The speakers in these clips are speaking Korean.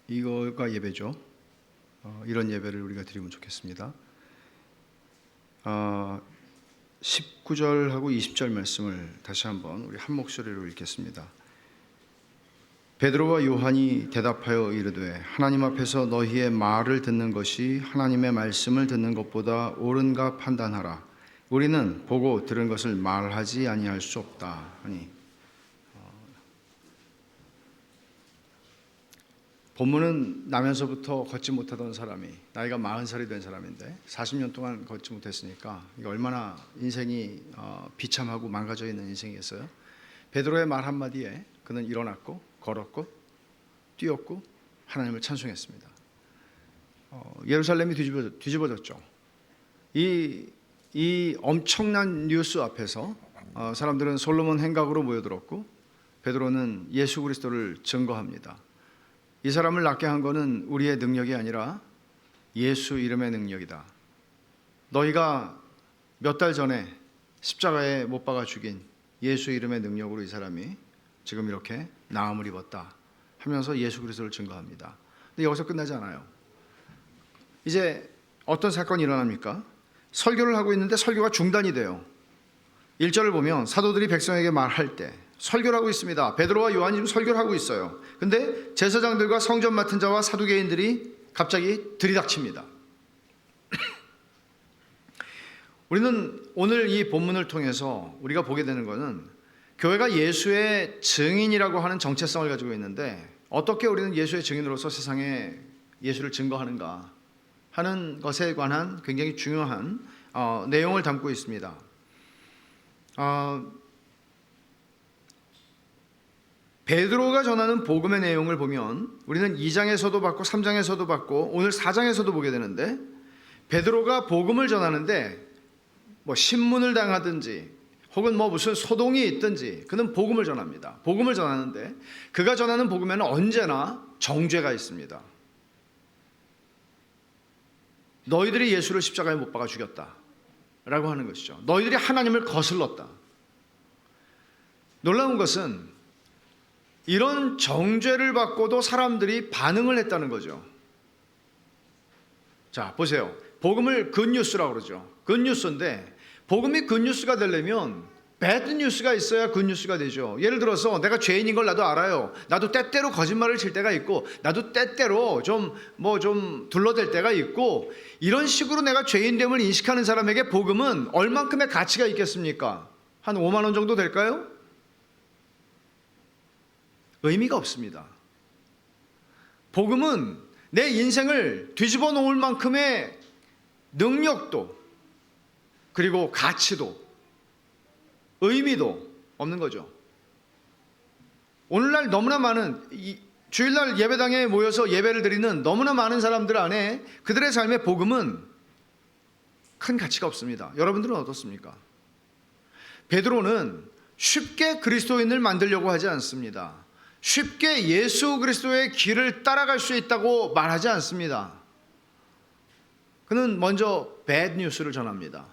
이거가 예배죠. 이런 예배를 우리가 드리면 좋겠습니다. 19절하고 20절 말씀을 다시 한번 우리 한 목소리로 읽겠습니다. 베드로와 요한이 대답하여 이르되 하나님 앞에서 너희의 말을 듣는 것이 하나님의 말씀을 듣는 것보다 옳은가 판단하라. 우리는 보고 들은 것을 말하지 아니할 수 없다 하니, 본문은 나면서부터 걷지 못하던 사람이 나이가 40살이 된 사람인데 40년 동안 걷지 못했으니까 이게 얼마나 인생이 비참하고 망가져 있는 인생이었어요. 베드로의 말 한마디에 그는 일어났고 걸었고 뛰었고 하나님을 찬송했습니다. 예루살렘이 뒤집어졌죠. 이 엄청난 뉴스 앞에서 사람들은 솔로몬 행각으로 모여들었고 베드로는 예수 그리스도를 증거합니다. 이 사람을 낫게 한 것은 우리의 능력이 아니라 예수 이름의 능력이다. 너희가 몇 달 전에 십자가에 못 박아 죽인 예수 이름의 능력으로 이 사람이 지금 이렇게 나음을 입었다 하면서 예수 그리스도를 증거합니다. 근데 여기서 끝나지 않아요. 이제 어떤 사건이 일어납니까? 설교를 하고 있는데 설교가 중단이 돼요. 1절을 보면 사도들이 백성에게 말할 때 설교를 하고 있습니다. 베드로와 요한이 지금 설교를 하고 있어요. 근데 제사장들과 성전 맡은 자와 사두개인들이 갑자기 들이닥칩니다. 우리는 오늘 이 본문을 통해서 우리가 보게 되는 것은 교회가 예수의 증인이라고 하는 정체성을 가지고 있는데 어떻게 우리는 예수의 증인으로서 세상에 예수를 증거하는가 하는 것에 관한 굉장히 중요한 내용을 담고 있습니다. 베드로가 전하는 복음의 내용을 보면 우리는 2장에서도 봤고 3장에서도 봤고 오늘 4장에서도 보게 되는데, 베드로가 복음을 전하는데 신문을 당하든지 혹은 무슨 소동이 있든지 그는 복음을 전합니다. 복음을 전하는데 그가 전하는 복음에는 언제나 정죄가 있습니다. 너희들이 예수를 십자가에 못 박아 죽였다 라고 하는 것이죠. 너희들이 하나님을 거슬렀다. 놀라운 것은 이런 정죄를 받고도 사람들이 반응을 했다는 거죠. 자, 보세요. 복음을 굿뉴스라고 그러죠. 굿뉴스인데 복음이 굿뉴스가 되려면 배드뉴스가 있어야 굿뉴스가 되죠. 예를 들어서 내가 죄인인 걸 나도 알아요. 나도 때때로 거짓말을 칠 때가 있고 나도 때때로 좀 둘러댈 때가 있고, 이런 식으로 내가 죄인됨을 인식하는 사람에게 복음은 얼만큼의 가치가 있겠습니까? 한 5만 원 정도 될까요? 의미가 없습니다. 복음은 내 인생을 뒤집어 놓을 만큼의 능력도 그리고 가치도 의미도 없는 거죠. 오늘날 너무나 많은 주일날 예배당에 모여서 예배를 드리는 너무나 많은 사람들 안에 그들의 삶의 복음은 큰 가치가 없습니다. 여러분들은 어떻습니까? 베드로는 쉽게 그리스도인을 만들려고 하지 않습니다. 쉽게 예수 그리스도의 길을 따라갈 수 있다고 말하지 않습니다. 그는 먼저 배드 뉴스를 전합니다.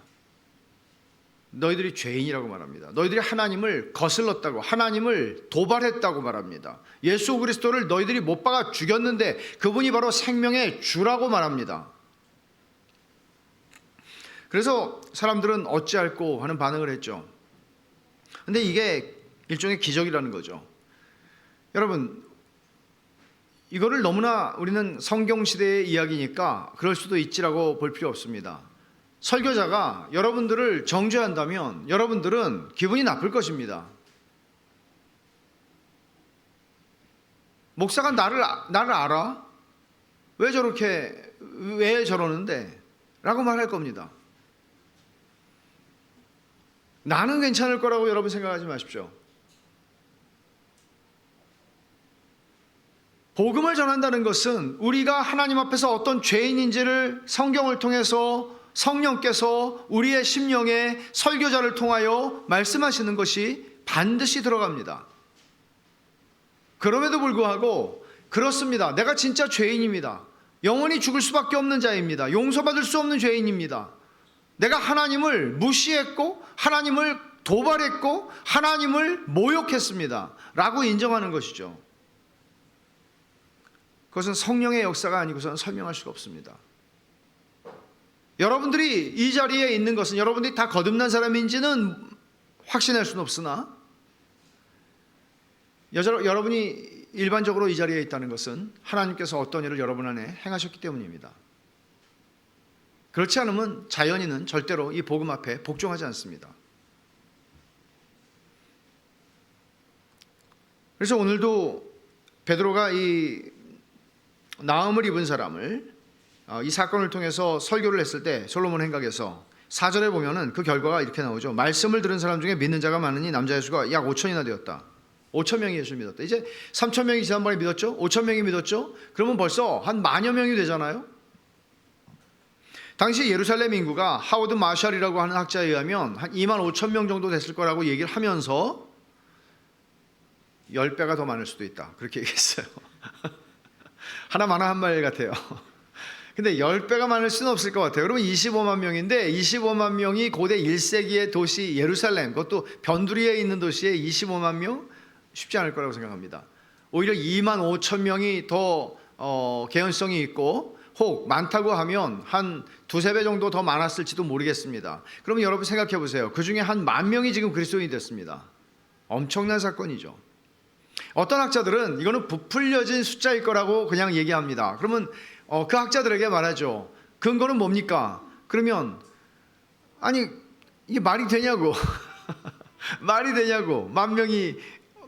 너희들이 죄인이라고 말합니다. 너희들이 하나님을 거슬렀다고, 하나님을 도발했다고 말합니다. 예수 그리스도를 너희들이 못 박아 죽였는데 그분이 바로 생명의 주라고 말합니다. 그래서 사람들은 어찌할꼬 하는 반응을 했죠. 근데 이게 일종의 기적이라는 거죠. 여러분, 이거를 너무나 우리는 성경시대의 이야기니까 그럴 수도 있지라고 볼 필요 없습니다. 설교자가 여러분들을 정죄한다면 여러분들은 기분이 나쁠 것입니다. 목사가 나를 알아? 왜 저러는데? 라고 말할 겁니다. 나는 괜찮을 거라고 여러분 생각하지 마십시오. 복음을 전한다는 것은 우리가 하나님 앞에서 어떤 죄인인지를 성경을 통해서 성령께서 우리의 심령에 설교자를 통하여 말씀하시는 것이 반드시 들어갑니다. 그럼에도 불구하고 그렇습니다. 내가 진짜 죄인입니다. 영원히 죽을 수밖에 없는 자입니다. 용서받을 수 없는 죄인입니다. 내가 하나님을 무시했고 하나님을 도발했고 하나님을 모욕했습니다 라고 인정하는 것이죠. 그것은 성령의 역사가 아니고서는 설명할 수가 없습니다. 여러분들이 이 자리에 있는 것은 여러분들이 다 거듭난 사람인지는 확신할 수는 없으나 여러분이 일반적으로 이 자리에 있다는 것은 하나님께서 어떤 일을 여러분 안에 행하셨기 때문입니다. 그렇지 않으면 자연인은 절대로 이 복음 앞에 복종하지 않습니다. 그래서 오늘도 베드로가 이 나음을 입은 사람을 이 사건을 통해서 설교를 했을 때 솔로몬 행각에서 4절에 보면은 그 결과가 이렇게 나오죠. 말씀을 들은 사람 중에 믿는 자가 많으니 남자의 수가 약 5천이나 되었다. 5천 명이 예수를 믿었다. 이제 3천 명이 지난번에 믿었죠? 5천 명이 믿었죠? 그러면 벌써 한 만여 명이 되잖아요. 당시 예루살렘 인구가 하워드 마샬이라고 하는 학자에 의하면 한 2만 5천 명 정도 됐을 거라고 얘기를 하면서 10배가 더 많을 수도 있다. 그렇게 얘기했어요. 하나 많아 한 말 같아요. 근데 10배가 많을 수는 없을 것 같아요. 그러면 25만 명인데 25만 명이 고대 1세기의 도시 예루살렘, 그것도 변두리에 있는 도시에 25만 명? 쉽지 않을 거라고 생각합니다. 오히려 2만 5천 명이 더 개연성이 있고 혹 많다고 하면 한 두세 배 정도 더 많았을지도 모르겠습니다. 그러면 여러분 생각해 보세요. 그 중에 한 10,000명이 지금 그리스도인이 됐습니다. 엄청난 사건이죠. 어떤 학자들은 이거는 부풀려진 숫자일 거라고 그냥 얘기합니다. 그러면 그 학자들에게 말하죠. 근거는 뭡니까? 그러면 아니 이게 말이 되냐고. 말이 되냐고. 10,000명이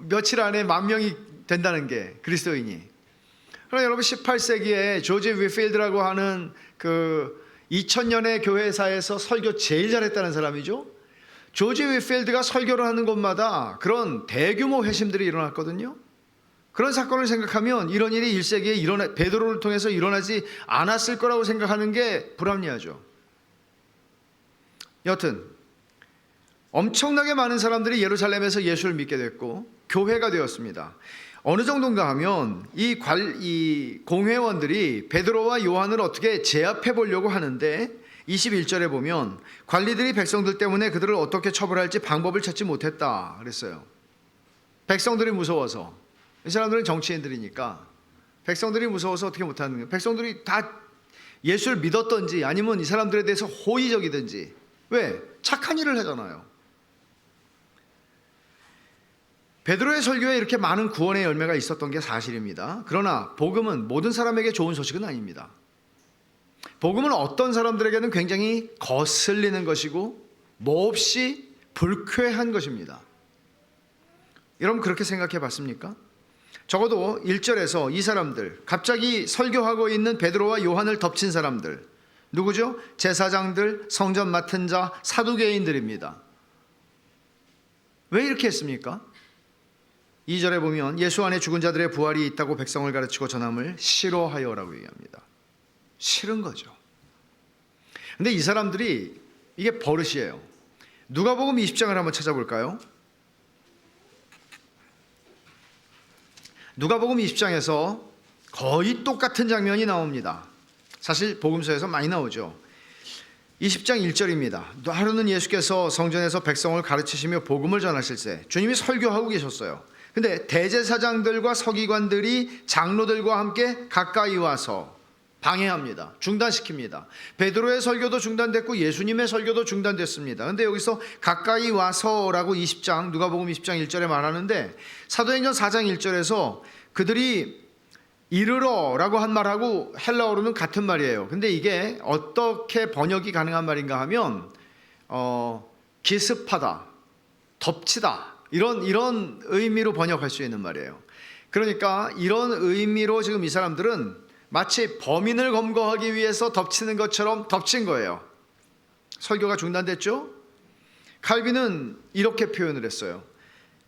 며칠 안에 10,000명이 된다는 게 그리스도인이. 그럼 여러분 18세기에 조지 위필드라고 하는 그 2000년의 교회사에서 설교 제일 잘했다는 사람이죠. 조지 위필드가 설교를 하는 곳마다 그런 대규모 회심들이 일어났거든요. 그런 사건을 생각하면 이런 일이 1세기에 베드로를 통해서 일어나지 않았을 거라고 생각하는 게 불합리하죠. 여튼 엄청나게 많은 사람들이 예루살렘에서 예수를 믿게 됐고 교회가 되었습니다. 어느 정도인가 하면 이 공회원들이 베드로와 요한을 어떻게 제압해 보려고 하는데 21절에 보면 관리들이 백성들 때문에 그들을 어떻게 처벌할지 방법을 찾지 못했다 그랬어요. 백성들이 무서워서. 이 사람들은 정치인들이니까 백성들이 무서워서 어떻게 못하는 거예요. 백성들이 다 예수를 믿었던지 아니면 이 사람들에 대해서 호의적이든지. 왜? 착한 일을 하잖아요. 베드로의 설교에 이렇게 많은 구원의 열매가 있었던 게 사실입니다. 그러나 복음은 모든 사람에게 좋은 소식은 아닙니다. 복음은 어떤 사람들에게는 굉장히 거슬리는 것이고 몹시 불쾌한 것입니다. 여러분 그렇게 생각해 봤습니까? 적어도 1절에서 이 사람들, 갑자기 설교하고 있는 베드로와 요한을 덮친 사람들, 누구죠? 제사장들, 성전 맡은 자, 사두개인들입니다. 왜 이렇게 했습니까? 2절에 보면 예수 안에 죽은 자들의 부활이 있다고 백성을 가르치고 전함을 싫어하여라고 얘기합니다. 싫은 거죠. 근데 이 사람들이 이게 버릇이에요. 누가복음 20장을 한번 찾아볼까요? 누가복음 20장에서 거의 똑같은 장면이 나옵니다. 사실 복음서에서 많이 나오죠. 20장 1절입니다. 하루는 예수께서 성전에서 백성을 가르치시며 복음을 전하실 때 주님이 설교하고 계셨어요. 근데 대제사장들과 서기관들이 장로들과 함께 가까이 와서 방해합니다. 중단시킵니다. 베드로의 설교도 중단됐고 예수님의 설교도 중단됐습니다. 근데 여기서 가까이 와서라고 누가복음 20장 1절에 말하는데 사도행전 4장 1절에서 그들이 이르러라고 한 말하고 헬라어로는 같은 말이에요. 근데 이게 어떻게 번역이 가능한 말인가 하면 기습하다, 덮치다 이런 의미로 번역할 수 있는 말이에요. 그러니까 이런 의미로 지금 이 사람들은 마치 범인을 검거하기 위해서 덮치는 것처럼 덮친 거예요. 설교가 중단됐죠? 칼빈은 이렇게 표현을 했어요.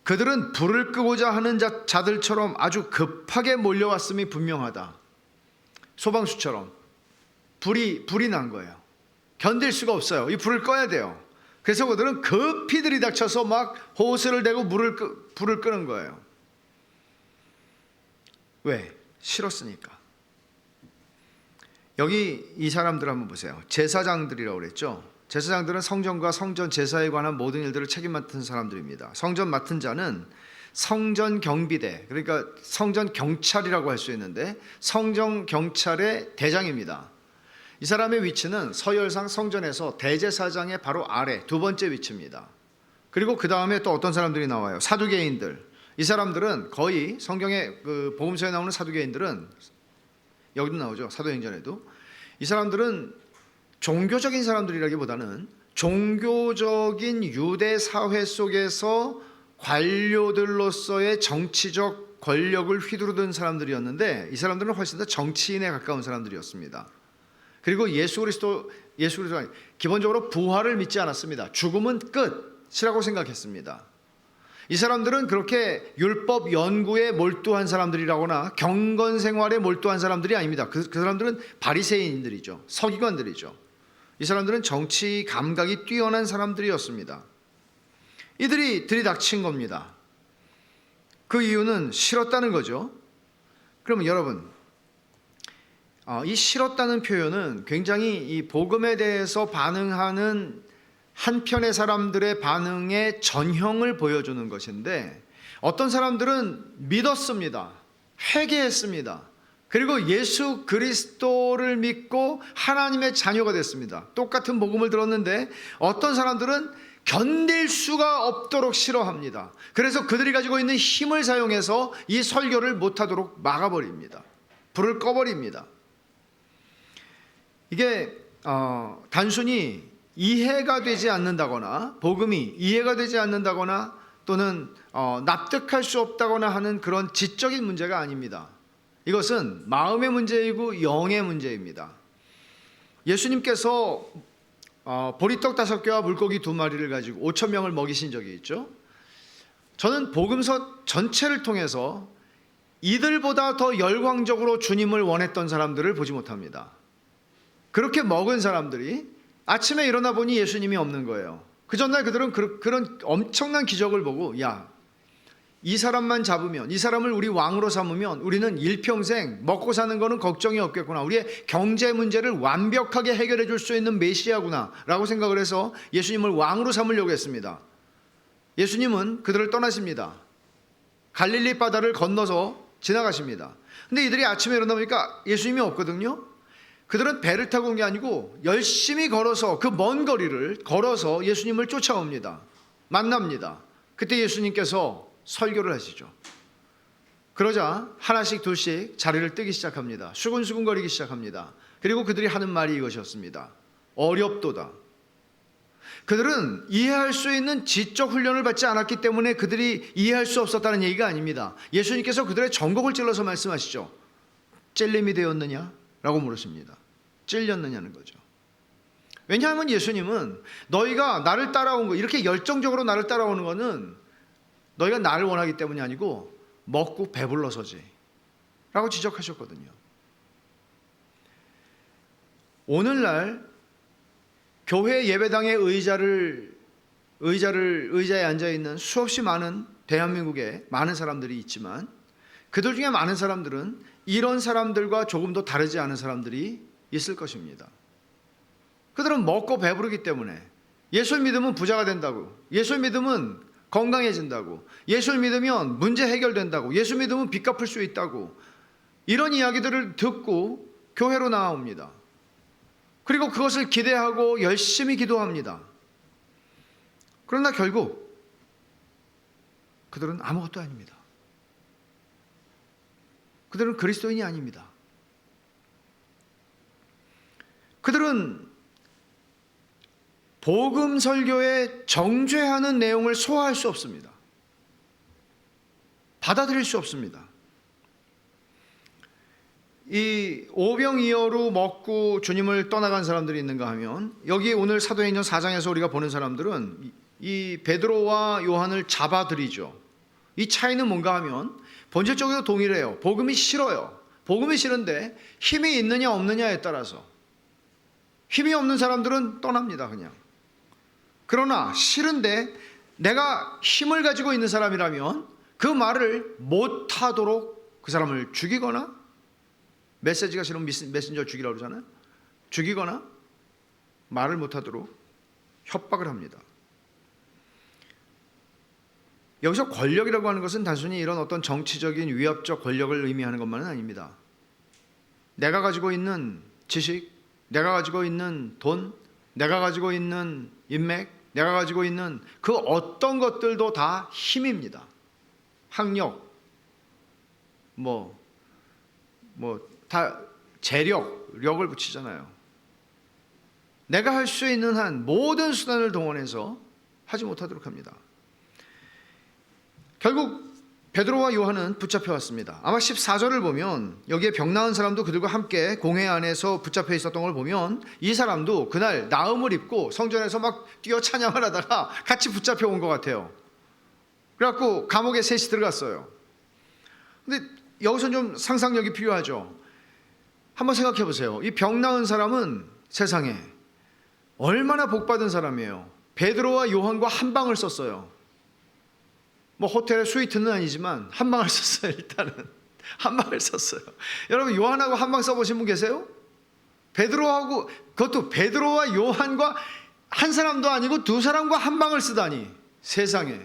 그들은 불을 끄고자 하는 자들처럼 아주 급하게 몰려왔음이 분명하다. 소방수처럼 불이 난 거예요. 견딜 수가 없어요. 이 불을 꺼야 돼요. 그래서 그들은 급히 들이닥쳐서 막 호스를 대고 불을 끄는 거예요. 왜? 싫었으니까. 여기 이 사람들 한번 보세요. 제사장들이라고 그랬죠. 제사장들은 성전과 성전 제사에 관한 모든 일들을 책임 맡은 사람들입니다. 성전 맡은 자는 성전 경비대, 그러니까 성전 경찰이라고 할 수 있는데 성전 경찰의 대장입니다. 이 사람의 위치는 서열상 성전에서 대제사장의 바로 아래 두 번째 위치입니다. 그리고 그 다음에 또 어떤 사람들이 나와요. 사두개인들. 이 사람들은 거의 성경의 그 복음서에 나오는 사두개인들은, 여기도 나오죠, 사도행전에도. 이 사람들은 종교적인 사람들이라기보다는 종교적인 유대 사회 속에서 관료들로서의 정치적 권력을 휘두르던 사람들이었는데, 이 사람들은 훨씬 더 정치인에 가까운 사람들이었습니다. 그리고 예수 그리스도 기본적으로 부활을 믿지 않았습니다. 죽음은 끝이라고 생각했습니다. 이 사람들은 그렇게 율법 연구에 몰두한 사람들이라거나 경건 생활에 몰두한 사람들이 아닙니다. 그 사람들은 바리새인들이죠. 서기관들이죠. 이 사람들은 정치 감각이 뛰어난 사람들이었습니다. 이들이 들이닥친 겁니다. 그 이유는 싫었다는 거죠. 그러면 여러분, 이 싫었다는 표현은 굉장히 이 복음에 대해서 반응하는 한편의 사람들의 반응의 전형을 보여주는 것인데, 어떤 사람들은 믿었습니다. 회개했습니다. 그리고 예수 그리스도를 믿고 하나님의 자녀가 됐습니다. 똑같은 복음을 들었는데 어떤 사람들은 견딜 수가 없도록 싫어합니다. 그래서 그들이 가지고 있는 힘을 사용해서 이 설교를 못하도록 막아버립니다. 불을 꺼버립니다. 이게 단순히 이해가 되지 않는다거나, 복음이 이해가 되지 않는다거나, 또는 납득할 수 없다거나 하는 그런 지적인 문제가 아닙니다. 이것은 마음의 문제이고 영의 문제입니다. 예수님께서 보리떡 5개와 물고기 2마리를 가지고 5,000명을 먹이신 적이 있죠. 저는 복음서 전체를 통해서 이들보다 더 열광적으로 주님을 원했던 사람들을 보지 못합니다. 그렇게 먹은 사람들이 아침에 일어나 보니 예수님이 없는 거예요. 그 전날 그들은 그런 엄청난 기적을 보고, 야, 이 사람만 잡으면, 이 사람을 우리 왕으로 삼으면 우리는 일평생 먹고 사는 거는 걱정이 없겠구나, 우리의 경제 문제를 완벽하게 해결해 줄 수 있는 메시아구나 라고 생각을 해서 예수님을 왕으로 삼으려고 했습니다. 예수님은 그들을 떠나십니다. 갈릴리 바다를 건너서 지나가십니다. 근데 이들이 아침에 일어나 보니까 예수님이 없거든요. 그들은 배를 타고 온 게 아니고 열심히 걸어서, 그 먼 거리를 걸어서 예수님을 쫓아옵니다. 만납니다. 그때 예수님께서 설교를 하시죠. 그러자 하나씩 둘씩 자리를 뜨기 시작합니다. 수근수근거리기 시작합니다. 그리고 그들이 하는 말이 이것이었습니다. 어렵도다. 그들은 이해할 수 있는 지적 훈련을 받지 않았기 때문에 그들이 이해할 수 없었다는 얘기가 아닙니다. 예수님께서 그들의 전곡을 찔러서 말씀하시죠. 찔림이 되었느냐? 라고 물으십니다. 찔렸느냐는 거죠. 왜냐하면 예수님은 너희가 나를 따라온 거, 이렇게 열정적으로 나를 따라오는 거는 너희가 나를 원하기 때문이 아니고 먹고 배불러서지 라고 지적하셨거든요. 오늘날 교회 예배당의 의자에 앉아있는 수없이 많은 대한민국에 많은 사람들이 있지만, 그들 중에 많은 사람들은 이런 사람들과 조금도 다르지 않은 사람들이 있을 것입니다. 그들은 먹고 배부르기 때문에 예수를 믿으면 부자가 된다고, 예수를 믿으면 건강해진다고, 예수를 믿으면 문제 해결된다고, 예수 믿으면 빚 갚을 수 있다고, 이런 이야기들을 듣고 교회로 나옵니다. 그리고 그것을 기대하고 열심히 기도합니다. 그러나 결국 그들은 아무것도 아닙니다. 그들은 그리스도인이 아닙니다. 그들은 복음 설교에 정죄하는 내용을 소화할 수 없습니다. 받아들일 수 없습니다. 이 오병이어로 먹고 주님을 떠나간 사람들이 있는가 하면, 여기 오늘 사도행전 4장에서 우리가 보는 사람들은 이 베드로와 요한을 잡아들이죠. 이 차이는 뭔가 하면 본질적으로 동일해요. 복음이 싫어요. 복음이 싫은데 힘이 있느냐 없느냐에 따라서, 힘이 없는 사람들은 떠납니다. 그냥. 그러나 싫은데 내가 힘을 가지고 있는 사람이라면 그 말을 못하도록 그 사람을 죽이거나, 메시지가 싫으면 메신저 죽이라고 그러잖아요. 죽이거나 말을 못하도록 협박을 합니다. 여기서 권력이라고 하는 것은 단순히 이런 어떤 정치적인 위협적 권력을 의미하는 것만은 아닙니다. 내가 가지고 있는 지식, 내가 가지고 있는 돈, 내가 가지고 있는 인맥, 내가 가지고 있는 그 어떤 것들도 다 힘입니다. 학력, 다 력을 붙이잖아요. 내가 할 수 있는 한 모든 수단을 동원해서 하지 못하도록 합니다. 결국 베드로와 요한은 붙잡혀 왔습니다. 아마 14절을 보면 여기에 병 나은 사람도 그들과 함께 공회 안에서 붙잡혀 있었던 걸 보면 이 사람도 그날 나음을 입고 성전에서 막 뛰어 찬양을 하다가 같이 붙잡혀 온 것 같아요. 그래갖고 감옥에 셋이 들어갔어요. 근데 여기서 좀 상상력이 필요하죠. 한번 생각해 보세요. 이 병 나은 사람은 세상에 얼마나 복받은 사람이에요. 베드로와 요한과 한 방을 썼어요. 호텔의 스위트는 아니지만 한 방을 썼어요. 일단은 한 방을 썼어요. 여러분 요한하고 한 방 써보신 분 계세요? 베드로하고, 그것도 베드로와 요한과 한 사람도 아니고 두 사람과 한 방을 쓰다니, 세상에.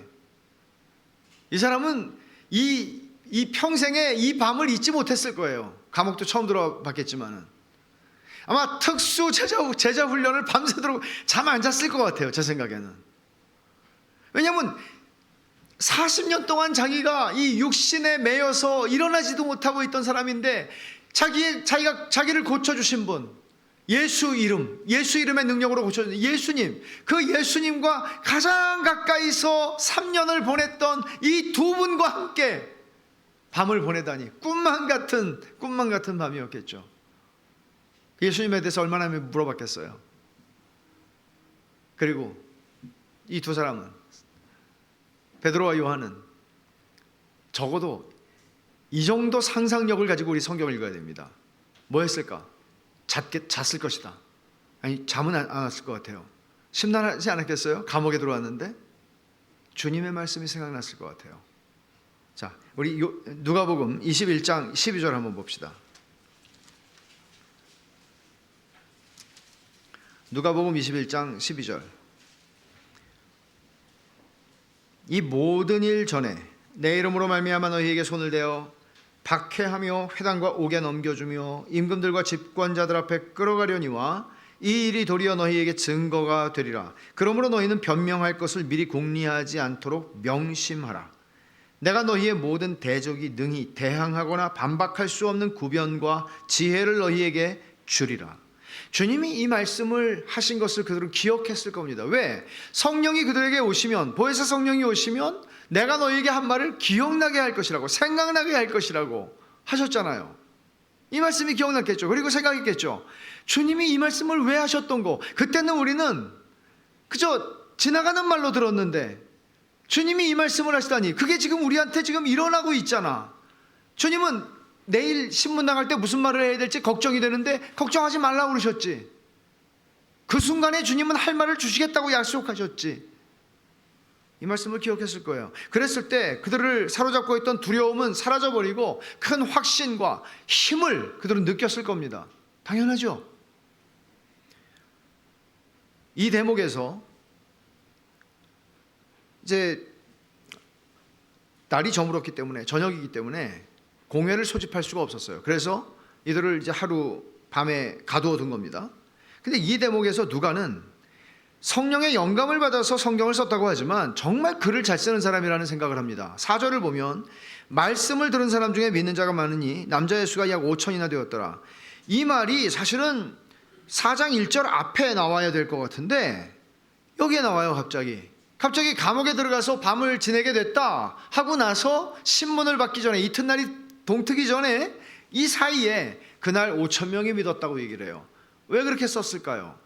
이 사람은 이 평생에 이 밤을 잊지 못했을 거예요. 감옥도 처음 들어봤겠지만은 아마 특수 제자 훈련을 밤새도록 잠 안 잤을 것 같아요. 제 생각에는. 왜냐하면 40년 동안 자기가 이 육신에 매여서 일어나지도 못하고 있던 사람인데 자기가 자기를 고쳐주신 분, 예수 이름의 능력으로 고쳐주신 예수님, 그 예수님과 가장 가까이서 3년을 보냈던 이 두 분과 함께 밤을 보내다니 꿈만 같은 밤이었겠죠. 예수님에 대해서 얼마나 물어봤겠어요. 그리고 이 두 사람은, 베드로와 요한은 적어도 이 정도 상상력을 가지고 우리 성경을 읽어야 됩니다. 뭐 했을까? 잤을 것이다. 아니, 잠은 안 왔을 것 같아요. 심란하지 않았겠어요? 감옥에 들어왔는데 주님의 말씀이 생각났을 것 같아요. 자, 우리 누가복음 21장 12절 한번 봅시다. 누가복음 21장 12절. 이 모든 일 전에 내 이름으로 말미암아 너희에게 손을 대어 박해하며 회당과 옥에 넘겨주며 임금들과 집권자들 앞에 끌어가려니와 이 일이 도리어 너희에게 증거가 되리라. 그러므로 너희는 변명할 것을 미리 궁리하지 않도록 명심하라. 내가 너희의 모든 대적이 능히 대항하거나 반박할 수 없는 구변과 지혜를 너희에게 주리라. 주님이 이 말씀을 하신 것을 그들은 기억했을 겁니다. 왜? 성령이 그들에게 오시면, 보혜사 성령이 오시면 내가 너희에게 한 말을 기억나게 할 것이라고, 생각나게 할 것이라고 하셨잖아요. 이 말씀이 기억났겠죠. 그리고 생각했겠죠. 주님이 이 말씀을 왜 하셨던 거, 그때는 우리는 그저 지나가는 말로 들었는데 주님이 이 말씀을 하시다니, 그게 지금 우리한테 지금 일어나고 있잖아. 주님은 내일 신문 나갈 때 무슨 말을 해야 될지 걱정이 되는데 걱정하지 말라고 그러셨지. 그 순간에 주님은 할 말을 주시겠다고 약속하셨지. 이 말씀을 기억했을 거예요. 그랬을 때 그들을 사로잡고 있던 두려움은 사라져버리고 큰 확신과 힘을 그들은 느꼈을 겁니다. 당연하죠. 이 대목에서 이제 날이 저물었기 때문에, 저녁이기 때문에 공회를 소집할 수가 없었어요. 그래서 이들을 이제 하루 밤에 가두어 둔 겁니다. 근데 이 대목에서 누가는 성령의 영감을 받아서 성경을 썼다고 하지만 정말 글을 잘 쓰는 사람이라는 생각을 합니다. 4절을 보면 말씀을 들은 사람 중에 믿는 자가 많으니 남자의 수가 약 5천이나 되었더라. 이 말이 사실은 4장 1절 앞에 나와야 될 것 같은데 여기에 나와요. 갑자기 감옥에 들어가서 밤을 지내게 됐다 하고 나서 신문을 받기 전에, 이튿날이 동트기 전에 이 사이에 그날 5천 명이 믿었다고 얘기를 해요. 왜 그렇게 썼을까요?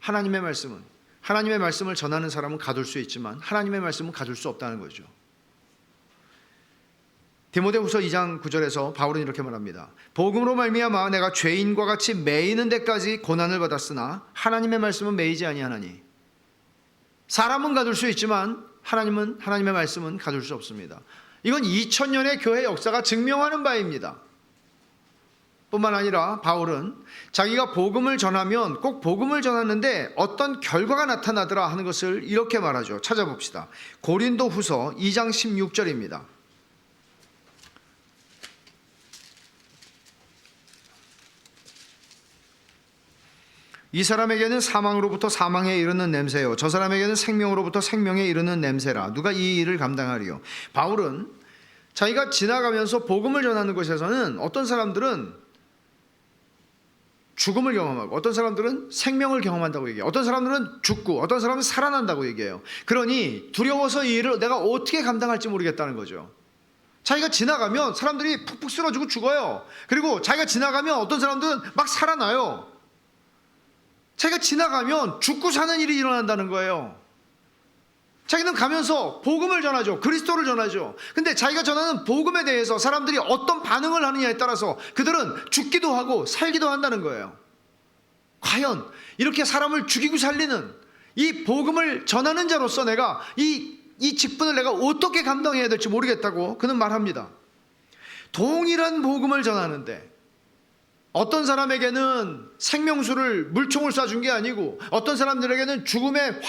하나님의 말씀을 전하는 사람은 가둘 수 있지만 하나님의 말씀은 가둘 수 없다는 거죠. 디모데후서 2장 9절에서 바울은 이렇게 말합니다. 복음으로 말미암아 내가 죄인과 같이 매이는 데까지 고난을 받았으나 하나님의 말씀은 매이지 아니하나니. 사람은 가둘 수 있지만 하나님의 말씀은 가둘 수 없습니다. 이건 2000년의 교회 역사가 증명하는 바입니다. 뿐만 아니라 바울은 자기가 복음을 전하면 꼭 복음을 전하는데 어떤 결과가 나타나더라 하는 것을 이렇게 말하죠. 찾아봅시다. 고린도 후서 2장 16절입니다. 이 사람에게는 사망으로부터 사망에 이르는 냄새요, 저 사람에게는 생명으로부터 생명에 이르는 냄새라. 누가 이 일을 감당하리요? 바울은 자기가 지나가면서 복음을 전하는 곳에서는 어떤 사람들은 죽음을 경험하고 어떤 사람들은 생명을 경험한다고 얘기해요. 어떤 사람들은 죽고 어떤 사람은 살아난다고 얘기해요. 그러니 두려워서 이 일을 내가 어떻게 감당할지 모르겠다는 거죠. 자기가 지나가면 사람들이 푹푹 쓰러지고 죽어요. 그리고 자기가 지나가면 어떤 사람들은 막 살아나요. 자기가 지나가면 죽고 사는 일이 일어난다는 거예요. 자기는 가면서 복음을 전하죠. 그리스도를 전하죠. 근데 자기가 전하는 복음에 대해서 사람들이 어떤 반응을 하느냐에 따라서 그들은 죽기도 하고 살기도 한다는 거예요. 과연 이렇게 사람을 죽이고 살리는 이 복음을 전하는 자로서 내가 이 직분을 내가 어떻게 감당해야 될지 모르겠다고 그는 말합니다. 동일한 복음을 전하는데 어떤 사람에게는 생명수를 물총을 쏴준 게 아니고 어떤 사람들에게는 죽음의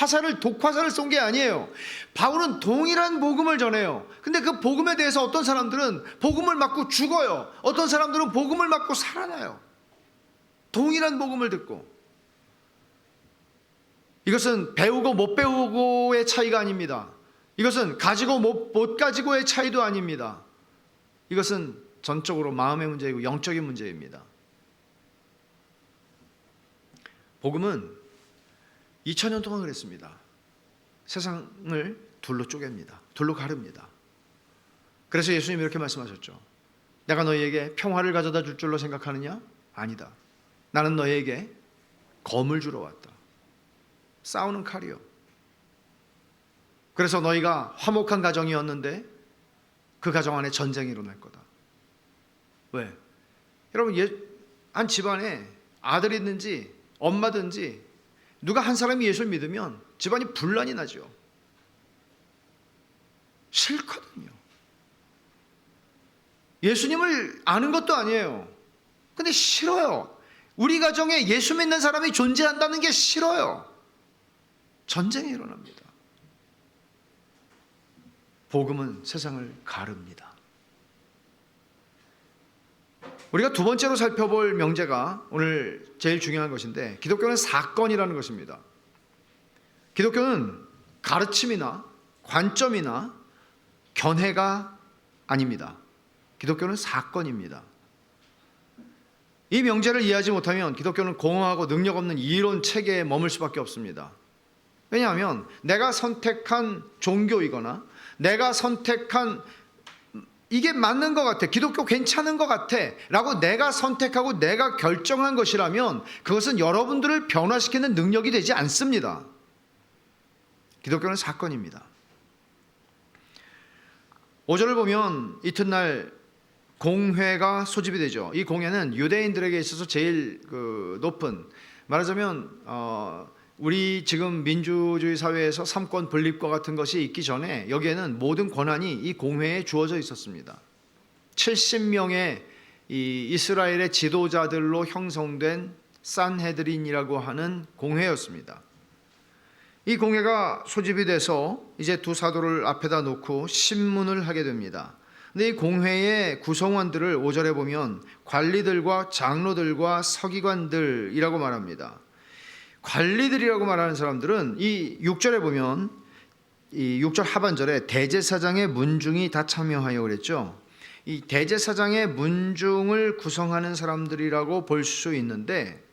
독화살을 쏜 게 아니에요. 바울은 동일한 복음을 전해요. 근데 그 복음에 대해서 어떤 사람들은 복음을 맞고 죽어요. 어떤 사람들은 복음을 맞고 살아나요. 동일한 복음을 듣고. 이것은 배우고 못 배우고의 차이가 아닙니다. 이것은 가지고 못 가지고의 차이도 아닙니다. 이것은 전적으로 마음의 문제이고 영적인 문제입니다. 복음은 2000년 동안 그랬습니다. 세상을 둘로 쪼갭니다. 둘로 가릅니다. 그래서 예수님이 이렇게 말씀하셨죠. 내가 너희에게 평화를 가져다 줄 줄로 생각하느냐? 아니다. 나는 너희에게 검을 주러 왔다. 싸우는 칼이요. 그래서 너희가 화목한 가정이었는데 그 가정 안에 전쟁이 일어날 거다. 왜? 여러분, 한 집안에 아들이 있는지 엄마든지 누가 한 사람이 예수를 믿으면 집안이 분란이 나죠. 싫거든요. 예수님을 아는 것도 아니에요. 근데 싫어요. 우리 가정에 예수 믿는 사람이 존재한다는 게 싫어요. 전쟁이 일어납니다. 복음은 세상을 가릅니다. 우리가 두 번째로 살펴볼 명제가 오늘 제일 중요한 것인데 기독교는 사건이라는 것입니다. 기독교는 가르침이나 관점이나 견해가 아닙니다. 기독교는 사건입니다. 이 명제를 이해하지 못하면 기독교는 공허하고 능력 없는 이론 체계에 머물 수밖에 없습니다. 왜냐하면 내가 선택한 종교이거나 내가 선택한 이게 맞는 것 같아, 기독교 괜찮은 것 같아 라고 내가 선택하고 내가 결정한 것이라면 그것은 여러분들을 변화시키는 능력이 되지 않습니다. 기독교는 사건입니다. 5절을 보면 이튿날 공회가 소집이 되죠. 이 공회는 유대인들에게 있어서 제일 높은, 말하자면 우리 지금 민주주의 사회에서 삼권 분립과 같은 것이 있기 전에 여기에는 모든 권한이 이 공회에 주어져 있었습니다. 70명의 이 이스라엘의 지도자들로 형성된 산헤드린이라고 하는 공회였습니다. 이 공회가 소집이 돼서 이제 두 사도를 앞에다 놓고 신문을 하게 됩니다. 근데 이 공회의 구성원들을 5절에 보면 관리들과 장로들과 서기관들이라고 말합니다. 관리들이라고 말하는 사람들은 이 6절에 보면 이 6절 하반절에 대제사장의 문중이 다 참여하여 그랬죠. 이 대제사장의 문중을 구성하는 사람들이라고 볼 수 있는데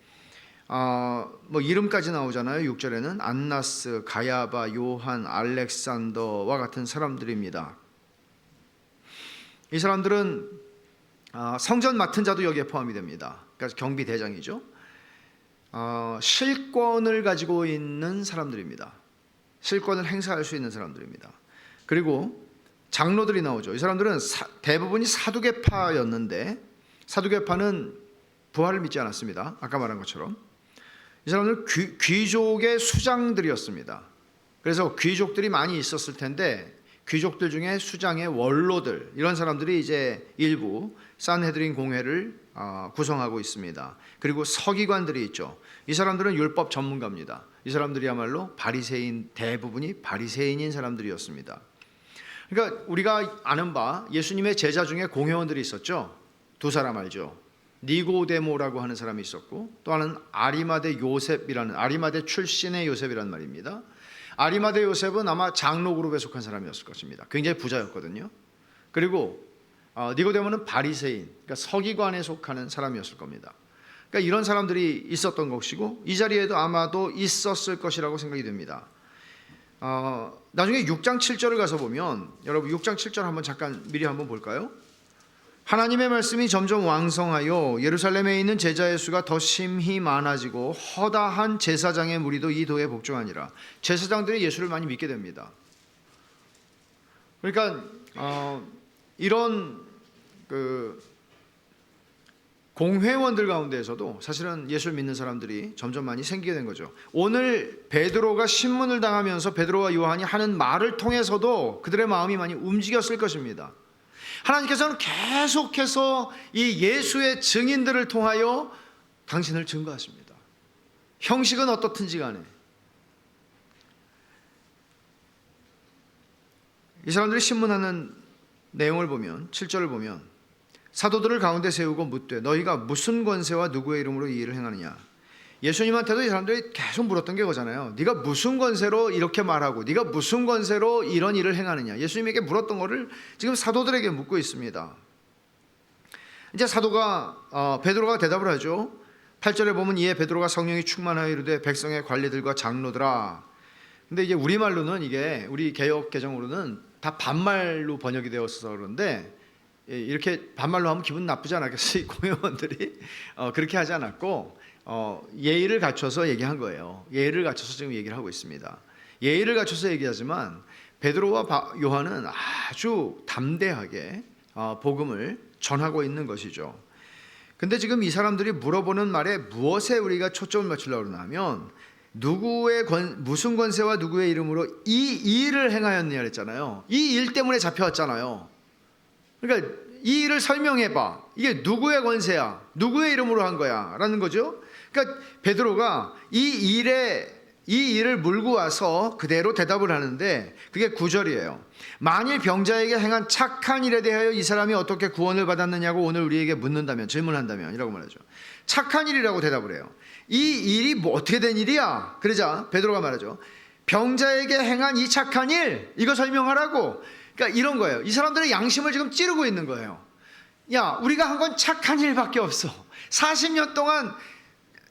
뭐 이름까지 나오잖아요. 6절에는 안나스, 가야바, 요한, 알렉산더와 같은 사람들입니다. 이 사람들은 성전 맡은 자도 여기에 포함이 됩니다. 그러니까 경비대장이죠. 실권을 가지고 있는 사람들입니다. 실권을 행사할 수 있는 사람들입니다. 그리고 장로들이 나오죠. 이 사람들은 대부분이 사두개파였는데 사두개파는 부활을 믿지 않았습니다. 아까 말한 것처럼 이 사람들은 귀족의 수장들이었습니다. 그래서 귀족들이 많이 있었을 텐데 귀족들 중에 수장의 원로들, 이런 사람들이 이제 일부 산헤드린 공회를 구성하고 있습니다. 그리고 서기관들이 있죠. 이 사람들은 율법 전문가입니다. 이 사람들이야말로 바리새인, 대부분이 바리새인인 사람들이었습니다. 그러니까 우리가 아는 바 예수님의 제자 중에 공회원들이 있었죠. 두 사람 알죠. 니고데모라고 하는 사람이 있었고, 또 하나는 아리마대 요셉이라는, 아리마대 출신의 요셉이라는 말입니다. 아리마대 요셉은 아마 장로 그룹에 속한 사람이었을 것입니다. 굉장히 부자였거든요. 그리고 니고데모는 바리새인, 그러니까 서기관에 속하는 사람이었을 겁니다. 그러니까 이런 사람들이 있었던 것이고, 이 자리에도 아마도 있었을 것이라고 생각이 됩니다. 나중에 6장 7절을 가서 보면, 여러분 6장 7절 한번 잠깐 미리 한번 볼까요? 하나님의 말씀이 점점 왕성하여 예루살렘에 있는 제자의 수가 더 심히 많아지고 허다한 제사장의 무리도 이 도에 복종하니라. 제사장들이 예수를 많이 믿게 됩니다. 그러니까 이런 공회원들 가운데에서도 사실은 예수를 믿는 사람들이 점점 많이 생기게 된 거죠. 오늘 베드로가 신문을 당하면서 베드로와 요한이 하는 말을 통해서도 그들의 마음이 많이 움직였을 것입니다. 하나님께서는 계속해서 이 예수의 증인들을 통하여 당신을 증거하십니다. 형식은 어떻든지 간에. 이 사람들이 신문하는 내용을 보면, 7절을 보면, 사도들을 가운데 세우고 묻되 너희가 무슨 권세와 누구의 이름으로 이 일을 행하느냐. 예수님한테도 이 사람들이 계속 물었던 게 그거잖아요. 네가 무슨 권세로 이렇게 말하고 네가 무슨 권세로 이런 일을 행하느냐. 예수님에게 물었던 거를 지금 사도들에게 묻고 있습니다. 이제 사도가 베드로가 대답을 하죠. 8절에 보면 이에 베드로가 성령이 충만하여 이르되 백성의 관리들과 장로들아. 근데 이제 우리말로는, 이게 우리 개역 개정으로는 다 반말로 번역이 되어서 그런데, 이렇게 반말로 하면 기분 나쁘지 않겠어요? 공회원들이 그렇게 하지 않았고 예의를 갖춰서 얘기한 거예요. 예의를 갖춰서 지금 얘기를 하고 있습니다. 예의를 갖춰서 얘기하지만 베드로와 요한은 아주 담대하게 복음을 전하고 있는 것이죠. 근데 지금 이 사람들이 물어보는 말에 무엇에 우리가 초점을 맞추려고 그러냐면, 무슨 권세와 누구의 이름으로 이 일을 행하였느냐 그랬잖아요. 이 일 때문에 잡혀왔잖아요. 그러니까 이 일을 설명해봐. 이게 누구의 권세야? 누구의 이름으로 한 거야? 라는 거죠. 그러니까 베드로가 이 일을 물고 와서 그대로 대답을 하는데, 그게 9절이에요. 만일 병자에게 행한 착한 일에 대하여 이 사람이 어떻게 구원을 받았느냐고 오늘 우리에게 묻는다면, 질문한다면 이라고 말하죠. 착한 일이라고 대답을 해요. 이 일이 뭐 어떻게 된 일이야? 그러자 베드로가 말하죠. 병자에게 행한 이 착한 일, 이거 설명하라고. 그러니까 이런 거예요. 이 사람들의 양심을 지금 찌르고 있는 거예요. 야, 우리가 한 건 착한 일밖에 없어. 40년 동안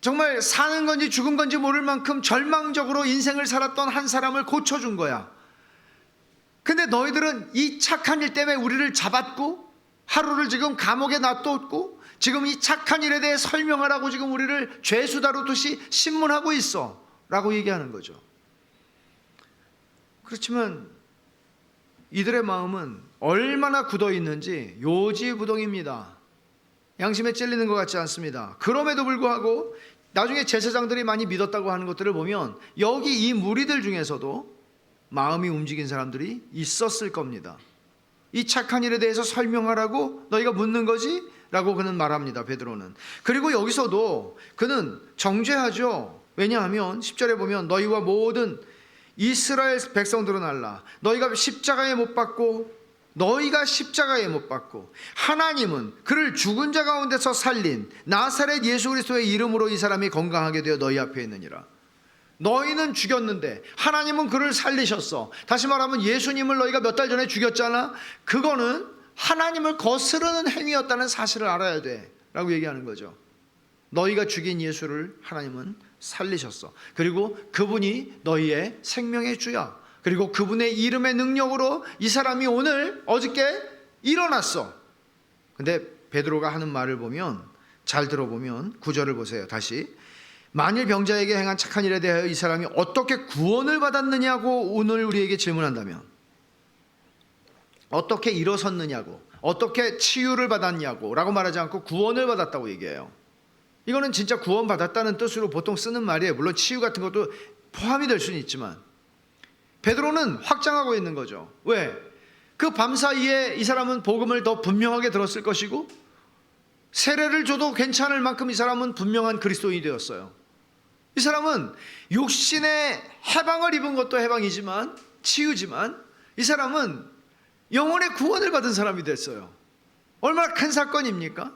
정말 사는 건지 죽은 건지 모를 만큼 절망적으로 인생을 살았던 한 사람을 고쳐준 거야. 근데 너희들은 이 착한 일 때문에 우리를 잡았고 하루를 지금 감옥에 놔뒀고 지금 이 착한 일에 대해 설명하라고 지금 우리를 죄수 다루듯이 신문하고 있어 라고 얘기하는 거죠. 그렇지만 이들의 마음은 얼마나 굳어 있는지 요지부동입니다. 양심에 찔리는 것 같지 않습니다. 그럼에도 불구하고 나중에 제사장들이 많이 믿었다고 하는 것들을 보면 여기 이 무리들 중에서도 마음이 움직인 사람들이 있었을 겁니다. 이 착한 일에 대해서 설명하라고 너희가 묻는 거지? 라고 그는 말합니다. 베드로는. 그리고 여기서도 그는 정죄하죠. 왜냐하면 10절에 보면 너희와 모든 이스라엘 백성들은 알라. 너희가 십자가에 못 박고 하나님은 그를 죽은 자 가운데서 살린 나사렛 예수 그리스도의 이름으로 이 사람이 건강하게 되어 너희 앞에 있느니라. 너희는 죽였는데 하나님은 그를 살리셨어. 다시 말하면 예수님을 너희가 몇 달 전에 죽였잖아. 그거는 하나님을 거스르는 행위였다는 사실을 알아야 돼 라고 얘기하는 거죠. 너희가 죽인 예수를 하나님은 살리셨어. 그리고 그분이 너희의 생명의 주야. 그리고 그분의 이름의 능력으로 이 사람이 어저께 일어났어. 근데 베드로가 하는 말을 보면, 잘 들어보면 9절을 보세요. 다시. 만일 병자에게 행한 착한 일에 대하여 이 사람이 어떻게 구원을 받았느냐고 오늘 우리에게 질문한다면, 어떻게 일어섰느냐고, 어떻게 치유를 받았냐고 라고 말하지 않고 구원을 받았다고 얘기해요. 이거는 진짜 구원받았다는 뜻으로 보통 쓰는 말이에요. 물론 치유 같은 것도 포함이 될 수는 있지만 베드로는 확장하고 있는 거죠. 왜? 그 밤사이에 이 사람은 복음을 더 분명하게 들었을 것이고 세례를 줘도 괜찮을 만큼 이 사람은 분명한 그리스도인이 되었어요. 이 사람은 육신의 해방을 입은 것도 해방이지만 치유지만 이 사람은 영혼의 구원을 받은 사람이 됐어요. 얼마나 큰 사건입니까?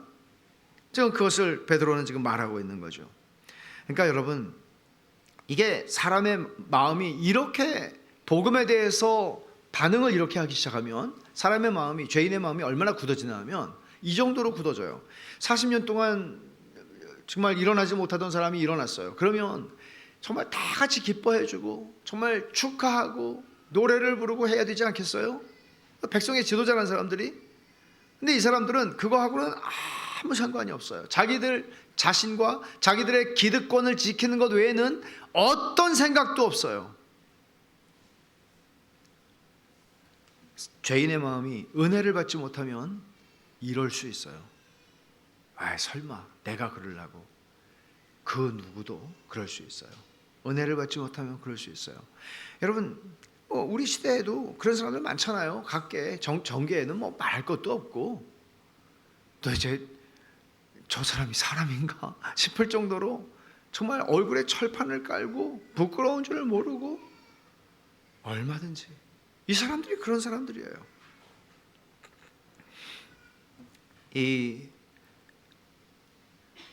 지금 그것을 베드로는 지금 말하고 있는 거죠. 그러니까 여러분, 이게 사람의 마음이 이렇게 복음에 대해서 반응을 이렇게 하기 시작하면 사람의 마음이, 죄인의 마음이 얼마나 굳어지나 하면 이 정도로 굳어져요. 40년 동안 정말 일어나지 못하던 사람이 일어났어요. 그러면 정말 다 같이 기뻐해주고 정말 축하하고 노래를 부르고 해야 되지 않겠어요? 백성의 지도자라는 사람들이. 근데 이 사람들은 그거하고는 아무 상관이 없어요. 자기들 자신과 자기들의 기득권을 지키는 것 외에는 어떤 생각도 없어요. 죄인의 마음이 은혜를 받지 못하면 이럴 수 있어요. 설마 내가 그러려고. 그 누구도 그럴 수 있어요. 은혜를 받지 못하면 그럴 수 있어요. 여러분, 우리 시대에도 그런 사람들 많잖아요. 각계 정계에는 뭐 말할 것도 없고 도대체 저 사람이 사람인가 싶을 정도로 정말 얼굴에 철판을 깔고 부끄러운 줄 모르고 얼마든지 이 사람들이 그런 사람들이에요. 이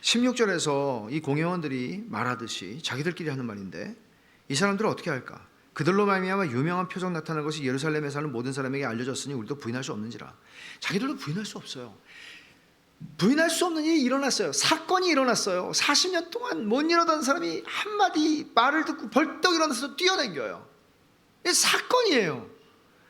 16절에서 이 공회원들이 말하듯이 자기들끼리 하는 말인데 이 사람들은 어떻게 할까? 그들로 말미암아 유명한 표적 나타난 것이 예루살렘에 사는 모든 사람에게 알려졌으니 우리도 부인할 수 없는지라. 자기들도 부인할 수 없어요. 부인할 수 없는 일이 일어났어요. 사건이 일어났어요. 40년 동안 못 이러던 사람이 한마디 말을 듣고 벌떡 일어나서 뛰어다녀요. 이게 사건이에요.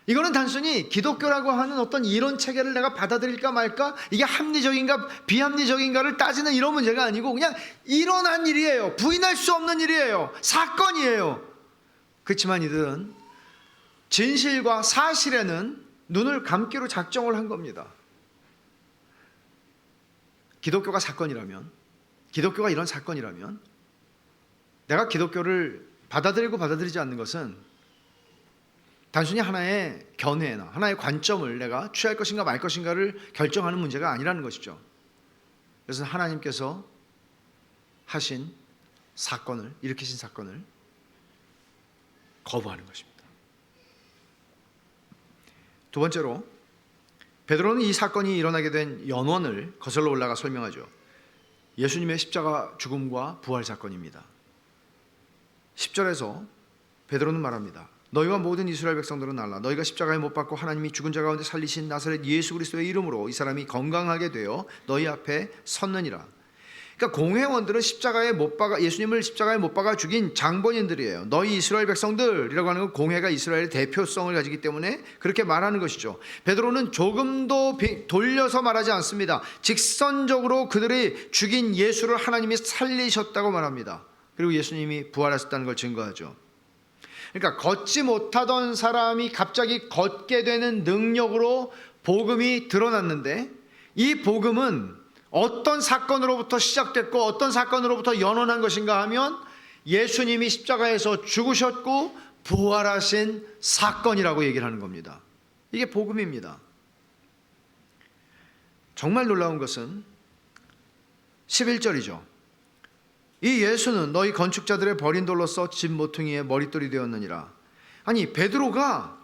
이거는 단순히 기독교라고 하는 어떤 이론 체계를 내가 받아들일까 말까, 이게 합리적인가 비합리적인가를 따지는 이런 문제가 아니고 그냥 일어난 일이에요. 부인할 수 없는 일이에요. 사건이에요. 그렇지만 이들은 진실과 사실에는 눈을 감기로 작정을 한 겁니다. 기독교가 사건이라면, 기독교가 이런 사건이라면 내가 기독교를 받아들이고 받아들이지 않는 것은 단순히 하나의 견해나 하나의 관점을 내가 취할 것인가 말 것인가를 결정하는 문제가 아니라는 것이죠. 그래서 하나님께서 하신 사건을, 일으키신 사건을 거부하는 것입니다. 두 번째로 베드로는 이 사건이 일어나게 된 연원을 거슬러 올라가 설명하죠. 예수님의 십자가 죽음과 부활 사건입니다. 10절에서 베드로는 말합니다. 너희와 모든 이스라엘 백성들은 알라. 너희가 십자가에 못 박고 하나님이 죽은 자 가운데 살리신 나사렛 예수 그리스도의 이름으로 이 사람이 건강하게 되어 너희 앞에 섰느니라. 그러니까 공회원들은 예수님을 십자가에 못 박아 죽인 장본인들이에요. 너희 이스라엘 백성들이라고 하는 건 공회가 이스라엘의 대표성을 가지기 때문에 그렇게 말하는 것이죠. 베드로는 조금도 돌려서 말하지 않습니다. 직선적으로 그들이 죽인 예수를 하나님이 살리셨다고 말합니다. 그리고 예수님이 부활하셨다는 걸 증거하죠. 그러니까 걷지 못하던 사람이 갑자기 걷게 되는 능력으로 복음이 드러났는데, 이 복음은 어떤 사건으로부터 시작됐고 어떤 사건으로부터 연원한 것인가 하면 예수님이 십자가에서 죽으셨고 부활하신 사건이라고 얘기를 하는 겁니다. 이게 복음입니다. 정말 놀라운 것은 11절이죠. 이 예수는 너희 건축자들의 버린 돌로서 집 모퉁이의 머릿돌이 되었느니라. 아니, 베드로가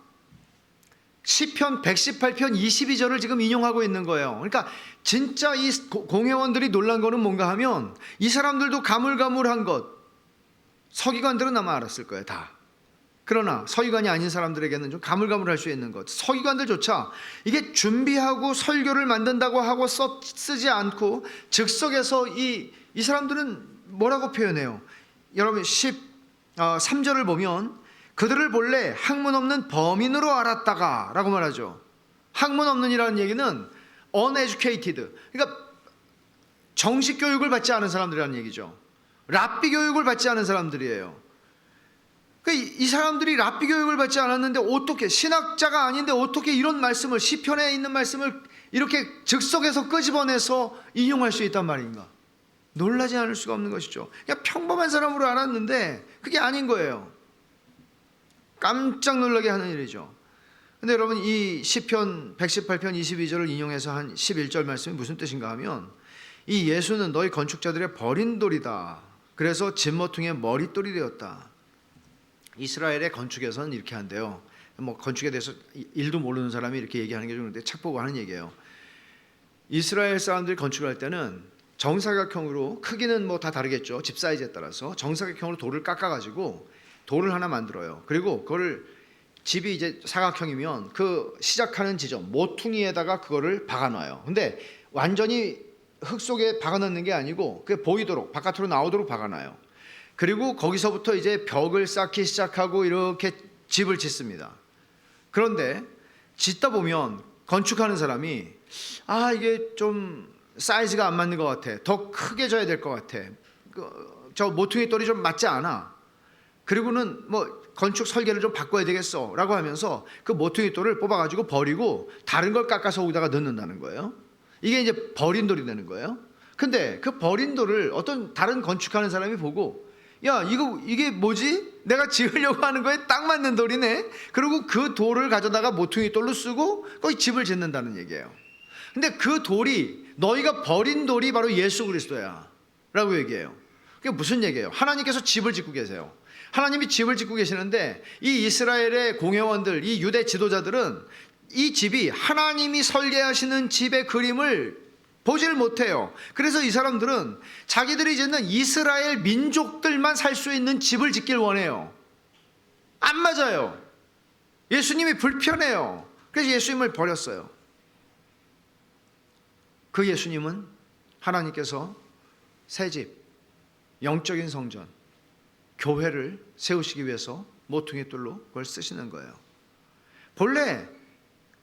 시편 118편 22절을 지금 인용하고 있는 거예요. 그러니까 진짜 이 공회원들이 놀란 거는 뭔가 하면 이 사람들도 가물가물한 것, 서기관들은 아마 알았을 거예요, 다. 그러나 서기관이 아닌 사람들에게는 좀 가물가물할 수 있는 것, 서기관들조차 이게 준비하고 설교를 만든다고 하고 쓰지 않고 즉석에서 이 사람들은 뭐라고 표현해요? 여러분 13절을 보면 그들을 본래 학문 없는 범인으로 알았다가 라고 말하죠. 학문 없는이라는 얘기는 uneducated, 그러니까 정식 교육을 받지 않은 사람들이라는 얘기죠. 랍비 교육을 받지 않은 사람들이에요. 그러니까 이 사람들이 랍비 교육을 받지 않았는데 어떻게, 신학자가 아닌데 어떻게 이런 말씀을, 시편에 있는 말씀을 이렇게 즉석에서 끄집어내서 인용할 수 있단 말인가? 놀라지 않을 수가 없는 것이죠. 그냥 평범한 사람으로 알았는데 그게 아닌 거예요. 깜짝 놀라게 하는 일이죠. 근데 여러분, 이 시편 118편 22절을 인용해서 한 11절 말씀이 무슨 뜻인가 하면, 이 예수는 너희 건축자들의 버린 돌이다. 그래서 진모퉁이의 머릿돌이 되었다. 이스라엘의 건축에서는 이렇게 한대요. 뭐 건축에 대해서 일도 모르는 사람이 이렇게 얘기하는 게 좀 그런데 책 보고 하는 얘기예요. 이스라엘 사람들이 건축을 할 때는 정사각형으로, 크기는 뭐 다 다르겠죠, 집 사이즈에 따라서 정사각형으로 돌을 깎아가지고 돌을 하나 만들어요. 그리고 그거를, 집이 이제 사각형이면 그 시작하는 지점 모퉁이에다가 그거를 박아놔요. 근데 완전히 흙 속에 박아넣는 게 아니고 그게 보이도록, 바깥으로 나오도록 박아놔요. 그리고 거기서부터 이제 벽을 쌓기 시작하고 이렇게 집을 짓습니다. 그런데 짓다 보면 건축하는 사람이, 이게 좀 사이즈가 안 맞는 것 같아, 더 크게 져야 될 것 같아, 저 모퉁이 돌이 좀 맞지 않아, 그리고는 뭐 건축 설계를 좀 바꿔야 되겠어 라고 하면서 그 모퉁이 돌을 뽑아가지고 버리고 다른 걸 깎아서 거기다가 넣는다는 거예요. 이게 이제 버린 돌이 되는 거예요. 근데 그 버린 돌을 어떤 다른 건축하는 사람이 보고, 야, 이게 뭐지? 내가 지으려고 하는 거에 딱 맞는 돌이네. 그리고 그 돌을 가져다가 모퉁이 돌로 쓰고 거기 집을 짓는다는 얘기예요. 근데 그 돌이, 너희가 버린 돌이 바로 예수 그리스도야 라고 얘기해요. 그게 무슨 얘기예요? 하나님께서 집을 짓고 계세요. 하나님이 집을 짓고 계시는데 이 이스라엘의 공회원들, 이 유대 지도자들은 이 집이 하나님이 설계하시는 집의 그림을 보질 못해요. 그래서 이 사람들은 자기들이 짓는 이스라엘 민족들만 살 수 있는 집을 짓길 원해요. 안 맞아요. 예수님이 불편해요. 그래서 예수님을 버렸어요. 그 예수님은 하나님께서 새 집, 영적인 성전, 교회를 세우시기 위해서 모퉁이 돌로 그걸 쓰시는 거예요. 본래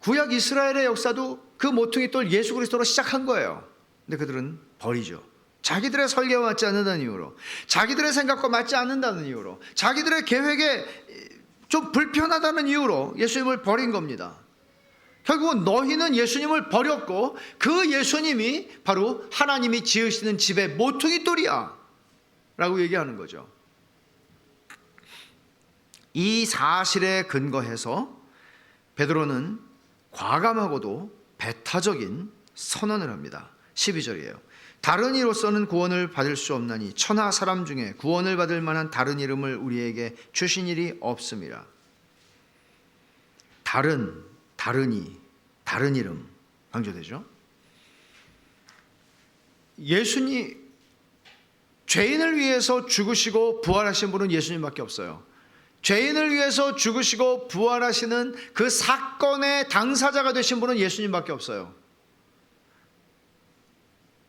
구약 이스라엘의 역사도 그 모퉁이 돌 예수 그리스도로 시작한 거예요. 근데 그들은 버리죠. 자기들의 설계와 맞지 않는다는 이유로, 자기들의 생각과 맞지 않는다는 이유로, 자기들의 계획에 좀 불편하다는 이유로 예수님을 버린 겁니다. 결국은 너희는 예수님을 버렸고 그 예수님이 바로 하나님이 지으시는 집의 모퉁이 돌이야 라고 얘기하는 거죠. 이 사실에 근거해서 베드로는 과감하고도 배타적인 선언을 합니다. 12절이에요. 다른 이로서는 구원을 받을 수 없나니 천하 사람 중에 구원을 받을 만한 다른 이름을 우리에게 주신 일이 없음이라. 다른 이름 강조되죠. 예수님, 죄인을 위해서 죽으시고 부활하신 분은 예수님밖에 없어요. 죄인을 위해서 죽으시고 부활하시는 그 사건의 당사자가 되신 분은 예수님밖에 없어요.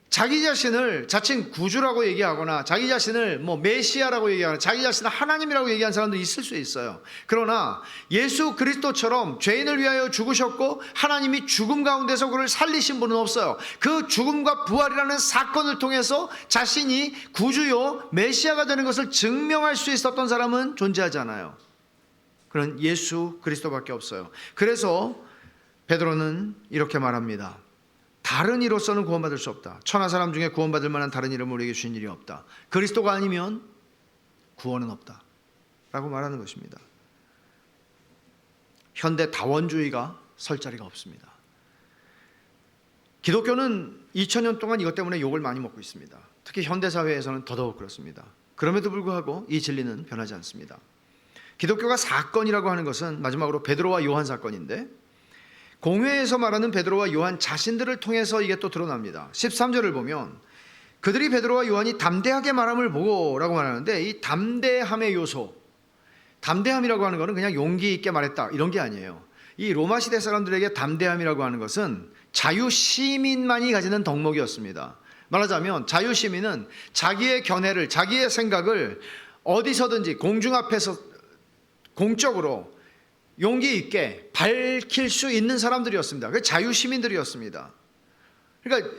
자기 자신을 자칭 구주라고 얘기하거나 자기 자신을 뭐 메시아라고 얘기하거나 자기 자신을 하나님이라고 얘기하는 사람도 있을 수 있어요. 그러나 예수 그리스도처럼 죄인을 위하여 죽으셨고 하나님이 죽음 가운데서 그를 살리신 분은 없어요. 그 죽음과 부활이라는 사건을 통해서 자신이 구주요 메시아가 되는 것을 증명할 수 있었던 사람은 존재하지 않아요. 그런 예수 그리스도밖에 없어요. 그래서 베드로는 이렇게 말합니다. 다른 이로서는 구원받을 수 없다. 천하 사람 중에 구원받을 만한 다른 이름을 우리에게 주신 일이 없다. 그리스도가 아니면 구원은 없다 라고 말하는 것입니다. 현대 다원주의가 설 자리가 없습니다. 기독교는 2000년 동안 이것 때문에 욕을 많이 먹고 있습니다. 특히 현대사회에서는 더더욱 그렇습니다. 그럼에도 불구하고 이 진리는 변하지 않습니다. 기독교가 사건이라고 하는 것은 마지막으로 베드로와 요한 사건인데, 공회에서 말하는 베드로와 요한 자신들을 통해서 이게 또 드러납니다. 13절을 보면 그들이 베드로와 요한이 담대하게 말함을 보고 라고 말하는데, 이 담대함의 요소, 담대함이라고 하는 것은 그냥 용기 있게 말했다 이런 게 아니에요. 이 로마 시대 사람들에게 담대함이라고 하는 것은 자유시민만이 가지는 덕목이었습니다. 말하자면 자유시민은 자기의 견해를, 자기의 생각을 어디서든지 공중 앞에서 공적으로 용기 있게 밝힐 수 있는 사람들이었습니다. 그 자유시민들이었습니다. 그러니까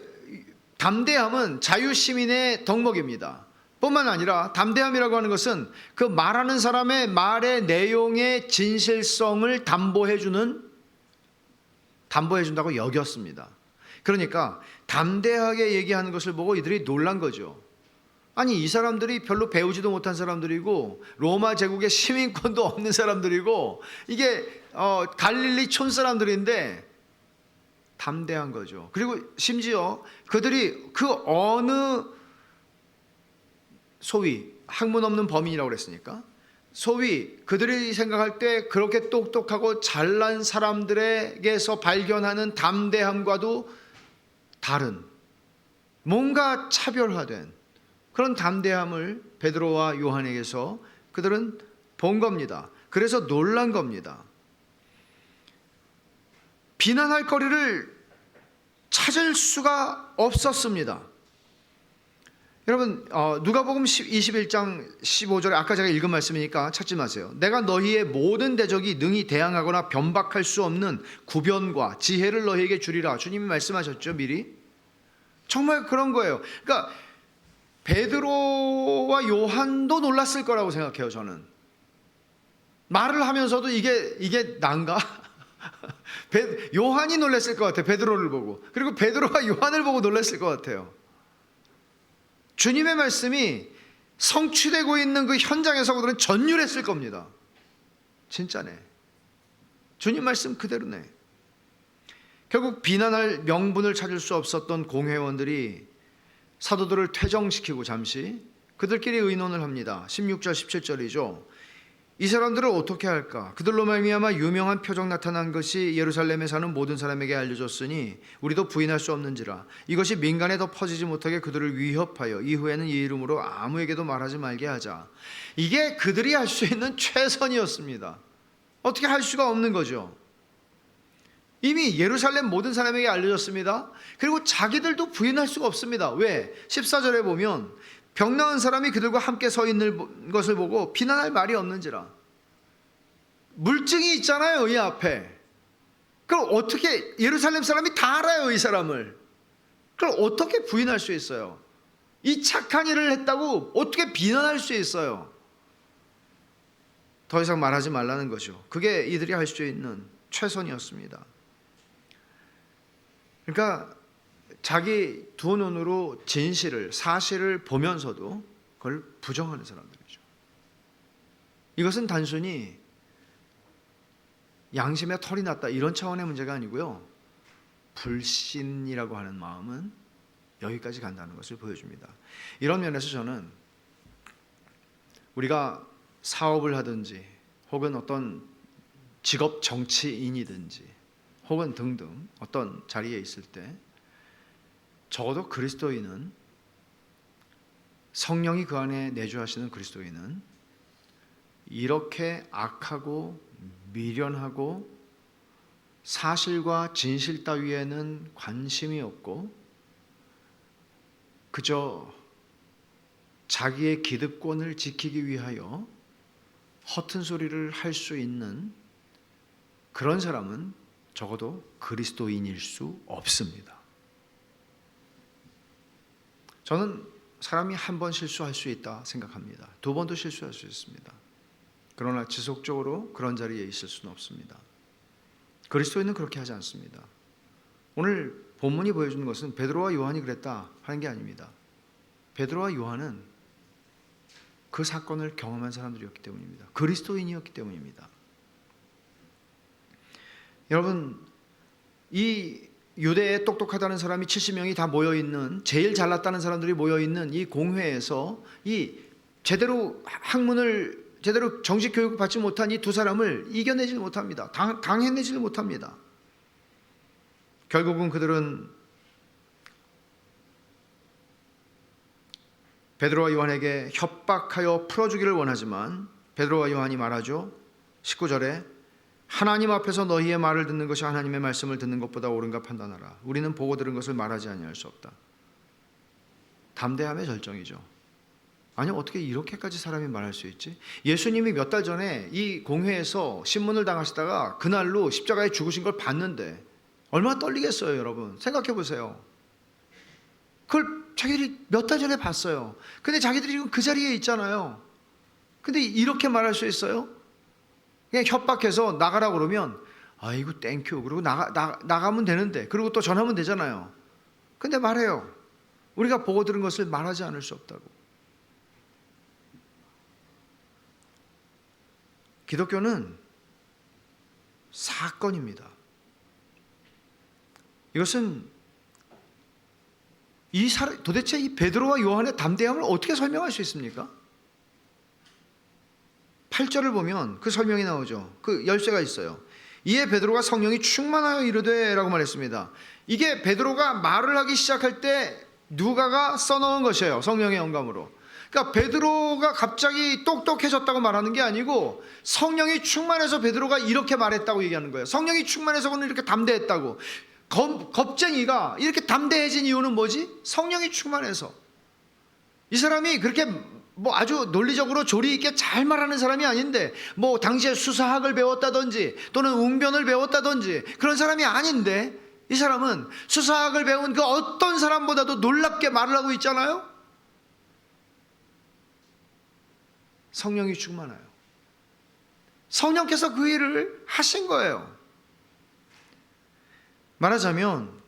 담대함은 자유시민의 덕목입니다. 뿐만 아니라 담대함이라고 하는 것은 그 말하는 사람의 말의 내용의 진실성을 담보해준다고 여겼습니다. 그러니까 담대하게 얘기하는 것을 보고 이들이 놀란 거죠. 아니 이 사람들이 별로 배우지도 못한 사람들이고 로마 제국의 시민권도 없는 사람들이고 이게 갈릴리 촌 사람들인데 담대한 거죠. 그리고 심지어 그들이 그 어느 소위 학문 없는 범인이라고 그랬으니까 소위 그들이 생각할 때 그렇게 똑똑하고 잘난 사람들에게서 발견하는 담대함과도 다른 뭔가 차별화된 그런 담대함을 베드로와 요한에게서 그들은 본 겁니다. 그래서 놀란 겁니다. 비난할 거리를 찾을 수가 없었습니다. 여러분 누가복음 21장 15절에 아까 제가 읽은 말씀이니까 찾지 마세요. 내가 너희의 모든 대적이 능히 대항하거나 변박할 수 없는 구변과 지혜를 너희에게 주리라. 주님이 말씀하셨죠 미리. 정말 그런 거예요. 그러니까 베드로와 요한도 놀랐을 거라고 생각해요. 저는 말을 하면서도 이게 난가? 요한이 놀랐을 것 같아요. 베드로를 보고. 그리고 베드로가 요한을 보고 놀랐을 것 같아요. 주님의 말씀이 성취되고 있는 그 현장에서 그들은 전율했을 겁니다. 진짜네. 주님 말씀 그대로네. 결국 비난할 명분을 찾을 수 없었던 공회원들이 사도들을 퇴정시키고 잠시 그들끼리 의논을 합니다. 16절 17절이죠. 이 사람들을 어떻게 할까? 그들로 말미암아 유명한 표적 나타난 것이 예루살렘에 사는 모든 사람에게 알려졌으니 우리도 부인할 수 없는지라. 이것이 민간에 더 퍼지지 못하게 그들을 위협하여 이후에는 이 이름으로 아무에게도 말하지 말게 하자. 이게 그들이 할 수 있는 최선이었습니다. 어떻게 할 수가 없는 거죠. 이미 예루살렘 모든 사람에게 알려졌습니다. 그리고 자기들도 부인할 수가 없습니다. 왜? 14절에 보면 병 나은 사람이 그들과 함께 서 있는 것을 보고 비난할 말이 없는지라. 물증이 있잖아요 이 앞에. 그럼 어떻게 예루살렘 사람이 다 알아요 이 사람을. 그럼 어떻게 부인할 수 있어요? 이 착한 일을 했다고 어떻게 비난할 수 있어요? 더 이상 말하지 말라는 거죠. 그게 이들이 할 수 있는 최선이었습니다. 그러니까 자기 두 눈으로 진실을 사실을 보면서도 그걸 부정하는 사람들이죠. 이것은 단순히 양심에 털이 났다 이런 차원의 문제가 아니고요. 불신이라고 하는 마음은 여기까지 간다는 것을 보여줍니다. 이런 면에서 저는 우리가 사업을 하든지 혹은 어떤 직업 정치인이든지 혹은 등등 어떤 자리에 있을 때 적어도 그리스도인은 성령이 그 안에 내주하시는 그리스도인은 이렇게 악하고 미련하고 사실과 진실 따위에는 관심이 없고 그저 자기의 기득권을 지키기 위하여 허튼 소리를 할 수 있는 그런 사람은 적어도 그리스도인일 수 없습니다. 저는 사람이 한 번 실수할 수 있다 생각합니다. 두 번도 실수할 수 있습니다. 그러나 지속적으로 그런 자리에 있을 수는 없습니다. 그리스도인은 그렇게 하지 않습니다. 오늘 본문이 보여주는 것은 베드로와 요한이 그랬다 하는 게 아닙니다. 베드로와 요한은 그 사건을 경험한 사람들이었기 때문입니다. 그리스도인이었기 때문입니다. 여러분, 이 유대에 똑똑하다는 사람이 70명이 다 모여있는 제일 잘났다는 사람들이 모여있는 이 공회에서 이 제대로 학문을 제대로 정식 교육을 받지 못한 이 두 사람을 이겨내지 못합니다. 당해내지 못합니다. 결국은 그들은 베드로와 요한에게 협박하여 풀어주기를 원하지만 베드로와 요한이 말하죠. 19절에 하나님 앞에서 너희의 말을 듣는 것이 하나님의 말씀을 듣는 것보다 옳은가 판단하라. 우리는 보고 들은 것을 말하지 아니할 수 없다. 담대함의 절정이죠. 아니 어떻게 이렇게까지 사람이 말할 수 있지? 예수님이 몇 달 전에 이 공회에서 신문을 당하시다가 그날로 십자가에 죽으신 걸 봤는데 얼마나 떨리겠어요 여러분. 생각해 보세요. 그걸 자기들이 몇 달 전에 봤어요. 근데 자기들이 지금 그 자리에 있잖아요. 근데 이렇게 말할 수 있어요? 그냥 협박해서 나가라고 그러면 아이고 땡큐 그리고 나가면 되는데 그리고 또 전하면 되잖아요. 근데 말해요. 우리가 보고 들은 것을 말하지 않을 수 없다고. 기독교는 사건입니다. 이것은 도대체 이 베드로와 요한의 담대함을 어떻게 설명할 수 있습니까? 8절을 보면 그 설명이 나오죠. 그 열쇠가 있어요. 이에 베드로가 성령이 충만하여 이르되 라고 말했습니다. 이게 베드로가 말을 하기 시작할 때 누가가 써놓은 것이에요. 성령의 영감으로. 그러니까 베드로가 갑자기 똑똑해졌다고 말하는 게 아니고 성령이 충만해서 베드로가 이렇게 말했다고 얘기하는 거예요. 성령이 충만해서 그는 이렇게 담대했다고. 겁쟁이가 이렇게 담대해진 이유는 뭐지? 성령이 충만해서. 이 사람이 그렇게 뭐 아주 논리적으로 조리 있게 잘 말하는 사람이 아닌데, 뭐 당시에 수사학을 배웠다든지 또는 웅변을 배웠다든지 그런 사람이 아닌데, 이 사람은 수사학을 배운 그 어떤 사람보다도 놀랍게 말을 하고 있잖아요. 성령이 충만해요. 성령께서 그 일을 하신 거예요. 말하자면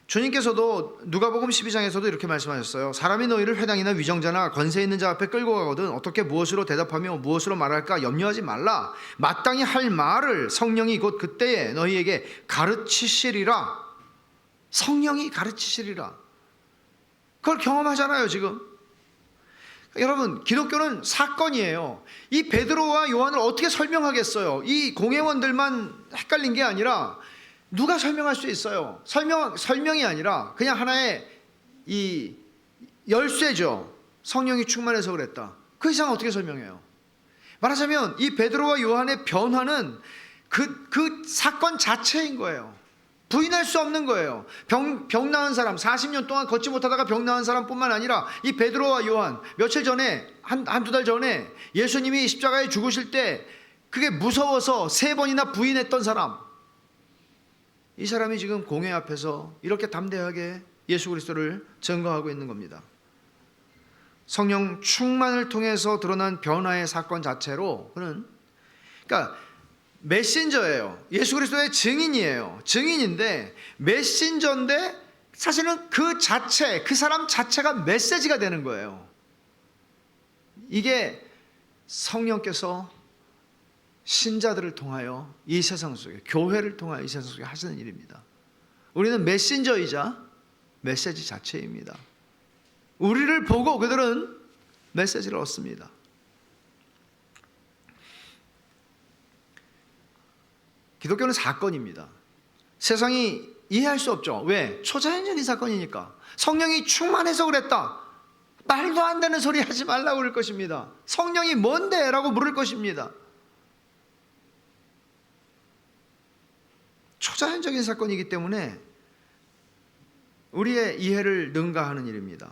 주님께서도 누가복음 12장에서도 이렇게 말씀하셨어요. 사람이 너희를 회당이나 위정자나 권세 있는 자 앞에 끌고 가거든 어떻게 무엇으로 대답하며 무엇으로 말할까 염려하지 말라. 마땅히 할 말을 성령이 곧 그때에 너희에게 가르치시리라. 성령이 가르치시리라. 그걸 경험하잖아요 지금. 여러분, 기독교는 사건이에요. 이 베드로와 요한을 어떻게 설명하겠어요? 이 공회원들만 헷갈린 게 아니라 누가 설명할 수 있어요? 설명이 아니라 그냥 하나의 이 열쇠죠. 성령이 충만해서 그랬다. 그 이상 어떻게 설명해요? 말하자면 이 베드로와 요한의 변화는 그 사건 자체인 거예요. 부인할 수 없는 거예요. 병 나은 사람, 40년 동안 걷지 못하다가 병 나은 사람뿐만 아니라 이 베드로와 요한, 며칠 전에 한두 달 전에 예수님이 십자가에 죽으실 때 그게 무서워서 3번이나 부인했던 사람, 이 사람이 지금 공회 앞에서 이렇게 담대하게 예수 그리스도를 증거하고 있는 겁니다. 성령 충만을 통해서 드러난 변화의 사건 자체로 그는, 그러니까 메신저예요. 예수 그리스도의 증인이에요. 증인인데 메신저인데 사실은 그 자체, 그 사람 자체가 메시지가 되는 거예요. 이게 성령께서 신자들을 통하여 이 세상 속에, 교회를 통하여 이 세상 속에 하시는 일입니다. 우리는 메신저이자 메시지 자체입니다. 우리를 보고 그들은 메시지를 얻습니다. 기독교는 사건입니다. 세상이 이해할 수 없죠. 왜? 초자연적인 사건이니까. 성령이 충만해서 그랬다. 말도 안 되는 소리 하지 말라고 그럴 것입니다. 성령이 뭔데? 라고 물을 것입니다. 초자연적인 사건이기 때문에 우리의 이해를 능가하는 일입니다.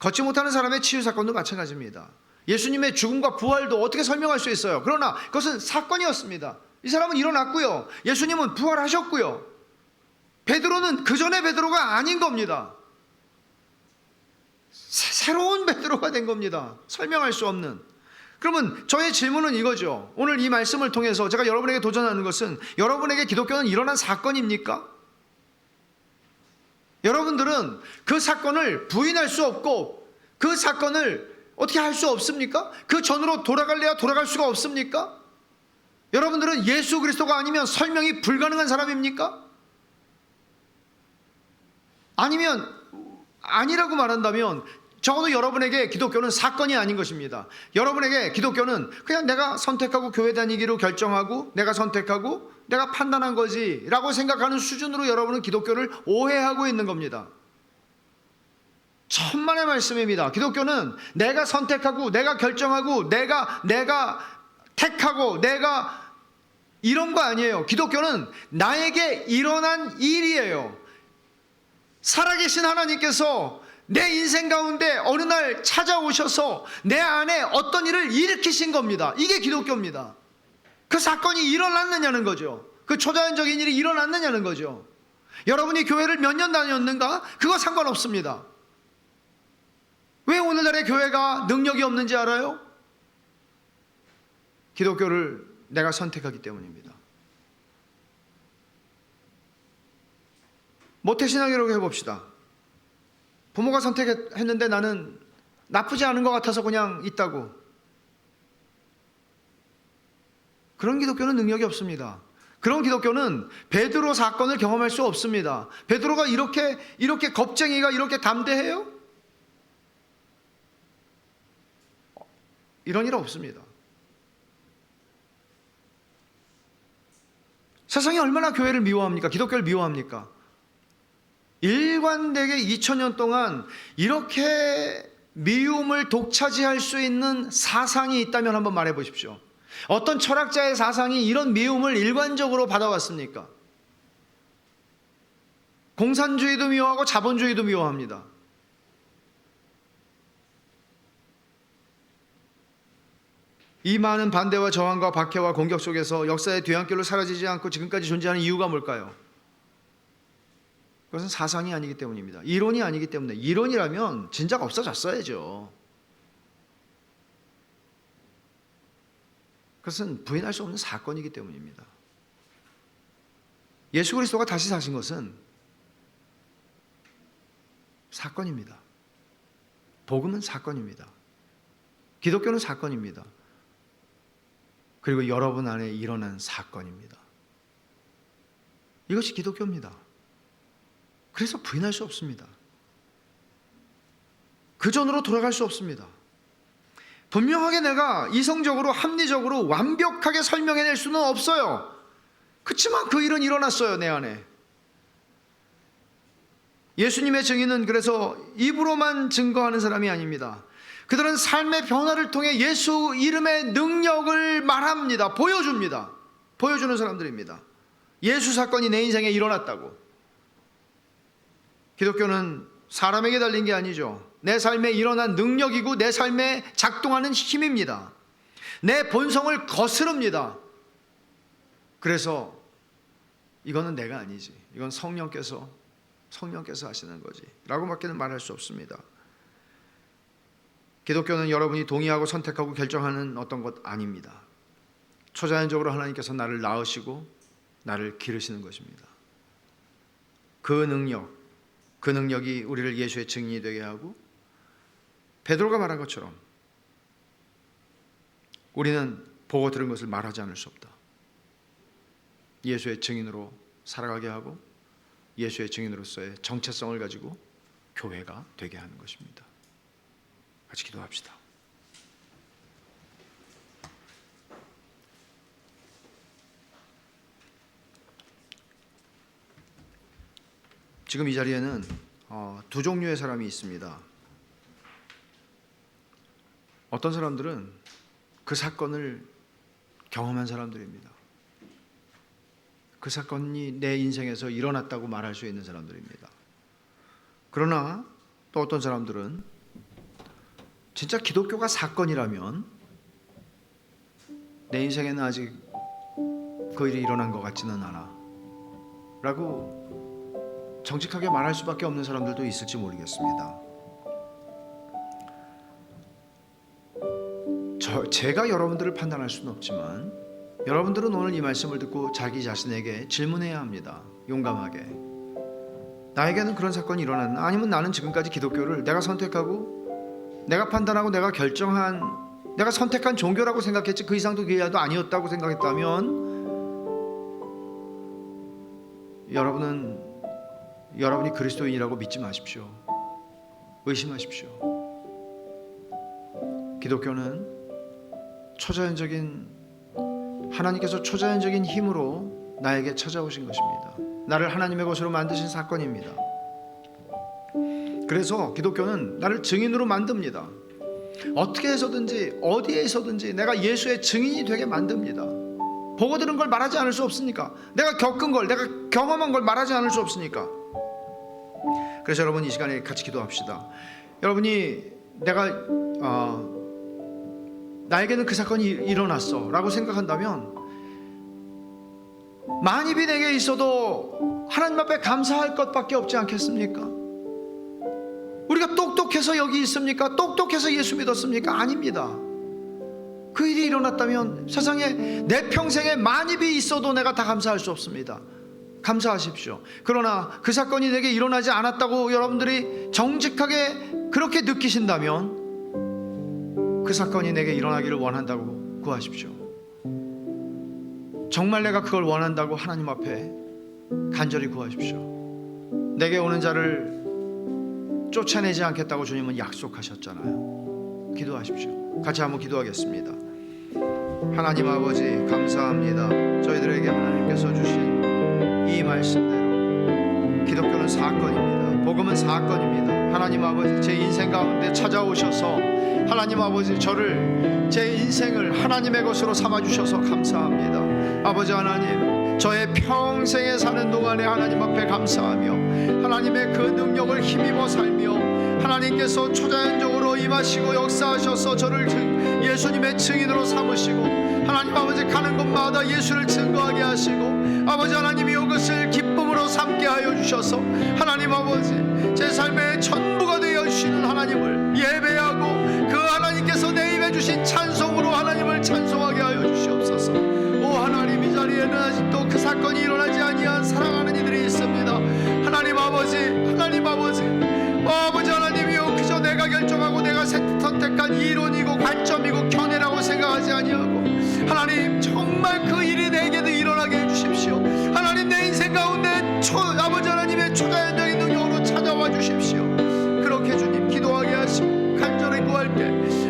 걷지 못하는 사람의 치유 사건도 마찬가지입니다. 예수님의 죽음과 부활도 어떻게 설명할 수 있어요? 그러나 그것은 사건이었습니다. 이 사람은 일어났고요. 예수님은 부활하셨고요. 베드로는 그 전에 베드로가 아닌 겁니다. 새로운 베드로가 된 겁니다. 설명할 수 없는. 그러면 저의 질문은 이거죠. 오늘 이 말씀을 통해서 제가 여러분에게 도전하는 것은, 여러분에게 기독교는 일어난 사건입니까? 여러분들은 그 사건을 부인할 수 없고 그 사건을 어떻게 할 수 없습니까? 그 전으로 돌아갈래야 돌아갈 수가 없습니까? 여러분들은 예수 그리스도가 아니면 설명이 불가능한 사람입니까? 아니면 아니라고 말한다면 적어도 여러분에게 기독교는 사건이 아닌 것입니다. 여러분에게 기독교는 그냥 내가 선택하고 교회 다니기로 결정하고 내가 선택하고 내가 판단한 거지 라고 생각하는 수준으로 여러분은 기독교를 오해하고 있는 겁니다. 천만의 말씀입니다. 기독교는 내가 선택하고 내가 결정하고 내가 택하고 내가 이런 거 아니에요. 기독교는 나에게 일어난 일이에요. 살아계신 하나님께서 내 인생 가운데 어느 날 찾아오셔서 내 안에 어떤 일을 일으키신 겁니다. 이게 기독교입니다. 그 사건이 일어났느냐는 거죠. 그 초자연적인 일이 일어났느냐는 거죠. 여러분이 교회를 몇 년 다녔는가? 그거 상관없습니다. 왜 오늘날의 교회가 능력이 없는지 알아요? 기독교를 내가 선택하기 때문입니다. 모태신앙이라고 해봅시다. 부모가 선택했는데 나는 나쁘지 않은 것 같아서 그냥 있다고. 그런 기독교는 능력이 없습니다. 그런 기독교는 베드로 사건을 경험할 수 없습니다. 베드로가 이렇게 겁쟁이가 이렇게 담대해요? 이런 일 없습니다. 세상이 얼마나 교회를 미워합니까? 기독교를 미워합니까? 일관되게 2000년 동안 이렇게 미움을 독차지할 수 있는 사상이 있다면 한번 말해 보십시오. 어떤 철학자의 사상이 이런 미움을 일관적으로 받아왔습니까? 공산주의도 미워하고 자본주의도 미워합니다. 이 많은 반대와 저항과 박해와 공격 속에서 역사의 뒤안길로 사라지지 않고 지금까지 존재하는 이유가 뭘까요? 그것은 사상이 아니기 때문입니다. 이론이 아니기 때문에. 이론이라면 진작 없어졌어야죠. 그것은 부인할 수 없는 사건이기 때문입니다. 예수 그리스도가 다시 사신 것은 사건입니다. 복음은 사건입니다. 기독교는 사건입니다. 그리고 여러분 안에 일어난 사건입니다. 이것이 기독교입니다. 그래서 부인할 수 없습니다. 그 전으로 돌아갈 수 없습니다. 분명하게 내가 이성적으로 합리적으로 완벽하게 설명해낼 수는 없어요. 그렇지만 그 일은 일어났어요, 내 안에. 예수님의 증인은 그래서 입으로만 증거하는 사람이 아닙니다. 그들은 삶의 변화를 통해 예수 이름의 능력을 말합니다. 보여줍니다. 보여주는 사람들입니다. 예수 사건이 내 인생에 일어났다고. 기독교는 사람에게 달린 게 아니죠. 내 삶에 일어난 능력이고 내 삶에 작동하는 힘입니다. 내 본성을 거스릅니다. 그래서 이거는 내가 아니지, 이건 성령께서 하시는 거지 라고 밖에는 말할 수 없습니다. 기독교는 여러분이 동의하고 선택하고 결정하는 어떤 것 아닙니다. 초자연적으로 하나님께서 나를 낳으시고 나를 기르시는 것입니다. 그 능력이 우리를 예수의 증인이 되게 하고, 베드로가 말한 것처럼 우리는 보고 들은 것을 말하지 않을 수 없다. 예수의 증인으로 살아가게 하고 예수의 증인으로서의 정체성을 가지고 교회가 되게 하는 것입니다. 같이 기도합시다. 지금 이 자리에는 두 종류의 사람이 있습니다. 어떤 사람들은 그 사건을 경험한 사람들입니다. 그 사건이 내 인생에서 일어났다고 말할 수 있는 사람들입니다. 그러나 또 어떤 사람들은 진짜 기독교가 사건이라면 내 인생에는 아직 그 일이 일어난 것 같지는 않아 라고 정직하게 말할 수밖에 없는 사람들도 있을지 모르겠습니다. 제가 여러분들을 판단할 수는 없지만 여러분들은 오늘 이 말씀을 듣고 자기 자신에게 질문해야 합니다. 용감하게. 나에게는 그런 사건이 일어났나? 아니면 나는 지금까지 기독교를 내가 선택하고 내가 판단하고 내가 결정한, 내가 선택한 종교라고 생각했지 그 이상도 그 이하도 아니었다고 생각했다면 여러분이 그리스도인이라고 믿지 마십시오. 의심하십시오. 기독교는 하나님께서 초자연적인 힘으로 나에게 찾아오신 것입니다. 나를 하나님의 것으로 만드신 사건입니다. 그래서 기독교는 나를 증인으로 만듭니다. 어떻게 해서든지 어디에 있어든지 내가 예수의 증인이 되게 만듭니다. 보고 들은 걸 말하지 않을 수 없으니까, 내가 겪은 걸, 내가 경험한 걸 말하지 않을 수 없으니까. 그래서 여러분 이 시간에 같이 기도합시다. 여러분이 나에게는 그 사건이 일어났어 라고 생각한다면 만입이 내게 있어도 하나님 앞에 감사할 것밖에 없지 않겠습니까? 우리가 똑똑해서 여기 있습니까? 똑똑해서 예수 믿었습니까? 아닙니다. 그 일이 일어났다면 세상에 내 평생에 만입이 있어도 내가 다 감사할 수 없습니다. 감사하십시오. 그러나 그 사건이 내게 일어나지 않았다고 여러분들이 정직하게 그렇게 느끼신다면 그 사건이 내게 일어나기를 원한다고 구하십시오. 정말 내가 그걸 원한다고 하나님 앞에 간절히 구하십시오. 내게 오는 자를 쫓아내지 않겠다고 주님은 약속하셨잖아요. 기도하십시오. 같이 한번 기도하겠습니다. 하나님 아버지 감사합니다. 저희들에게 하나님께서 주신 이 말씀대로 기독교는 사건입니다. 복음은 사건입니다. 하나님 아버지 제 인생 가운데 찾아오셔서 하나님 아버지 저를 제 인생을 하나님의 것으로 삼아주셔서 감사합니다. 아버지 하나님 저의 평생에 사는 동안에 하나님 앞에 감사하며 하나님의 그 능력을 힘입어 살며 하나님께서 초자연적으로 임하시고 역사하셔서 저를 예수님의 증인으로 삼으시고 하나님 아버지 가는 곳마다 예수를 증거하게 하시고 아버지 하나님이 이것을 기쁨으로 삼게 하여 주셔서 하나님 아버지 제 삶의 전부가 되어 주시는 하나님을 예배하고 그 하나님께서 내 입에 주신 찬송으로 하나님을 찬송하게 하여 주시옵소서. 오 하나님 이 자리에는 아직도 그 사건이 일어나지 아니한 사랑하는 이들이 있습니다. 하나님 아버지 아버지 하나님이여 그저 내가 결정하고 내가 선택한 이론이고 관점이고 견해라고 생각하지 아니하고 하나님 정말 그 일이 내게도 일어나게 해주십시오. 하나님 내 인생 가운데 아버지 하나님의 초자연적인 능력으로 찾아와 주십시오. 그렇게 주님 기도하게 하시고 간절히 구할 때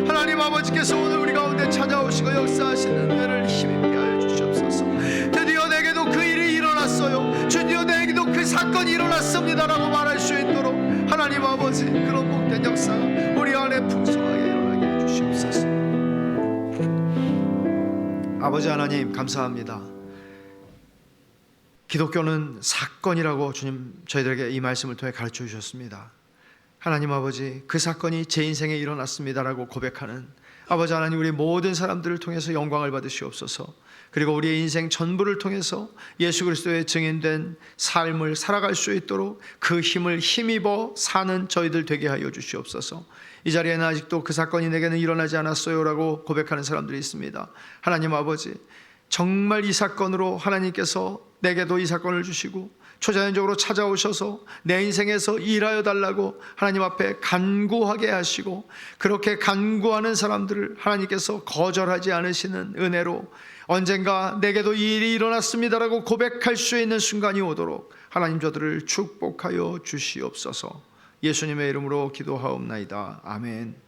하나님 아버지께서 오늘 우리 가운데 찾아오시고 역사하시는 은혜를 힘입게 하여 주시옵소서. 드디어 내게도 그 일이 일어났어요. 드디어 내게도 그 사건이 일어났습니다라고 말할 수 있도록 하나님 아버지 그런 복된 역사가 우리 안에 풍성하게 일어나게 해주시옵소서. 아버지 하나님 감사합니다. 기독교는 사건이라고 주님 저희들에게 이 말씀을 통해 가르쳐 주셨습니다. 하나님 아버지 그 사건이 제 인생에 일어났습니다라고 고백하는 아버지 하나님 우리 모든 사람들을 통해서 영광을 받으시옵소서. 그리고 우리의 인생 전부를 통해서 예수 그리스도의 증인된 삶을 살아갈 수 있도록 그 힘을 힘입어 사는 저희들 되게 하여 주시옵소서. 이 자리에는 아직도 그 사건이 내게는 일어나지 않았어요 라고 고백하는 사람들이 있습니다. 하나님 아버지 정말 이 사건으로 하나님께서 내게도 이 사건을 주시고 초자연적으로 찾아오셔서 내 인생에서 일하여 달라고 하나님 앞에 간구하게 하시고 그렇게 간구하는 사람들을 하나님께서 거절하지 않으시는 은혜로 언젠가 내게도 이 일이 일어났습니다라고 고백할 수 있는 순간이 오도록 하나님 저들을 축복하여 주시옵소서. 예수님의 이름으로 기도하옵나이다. 아멘.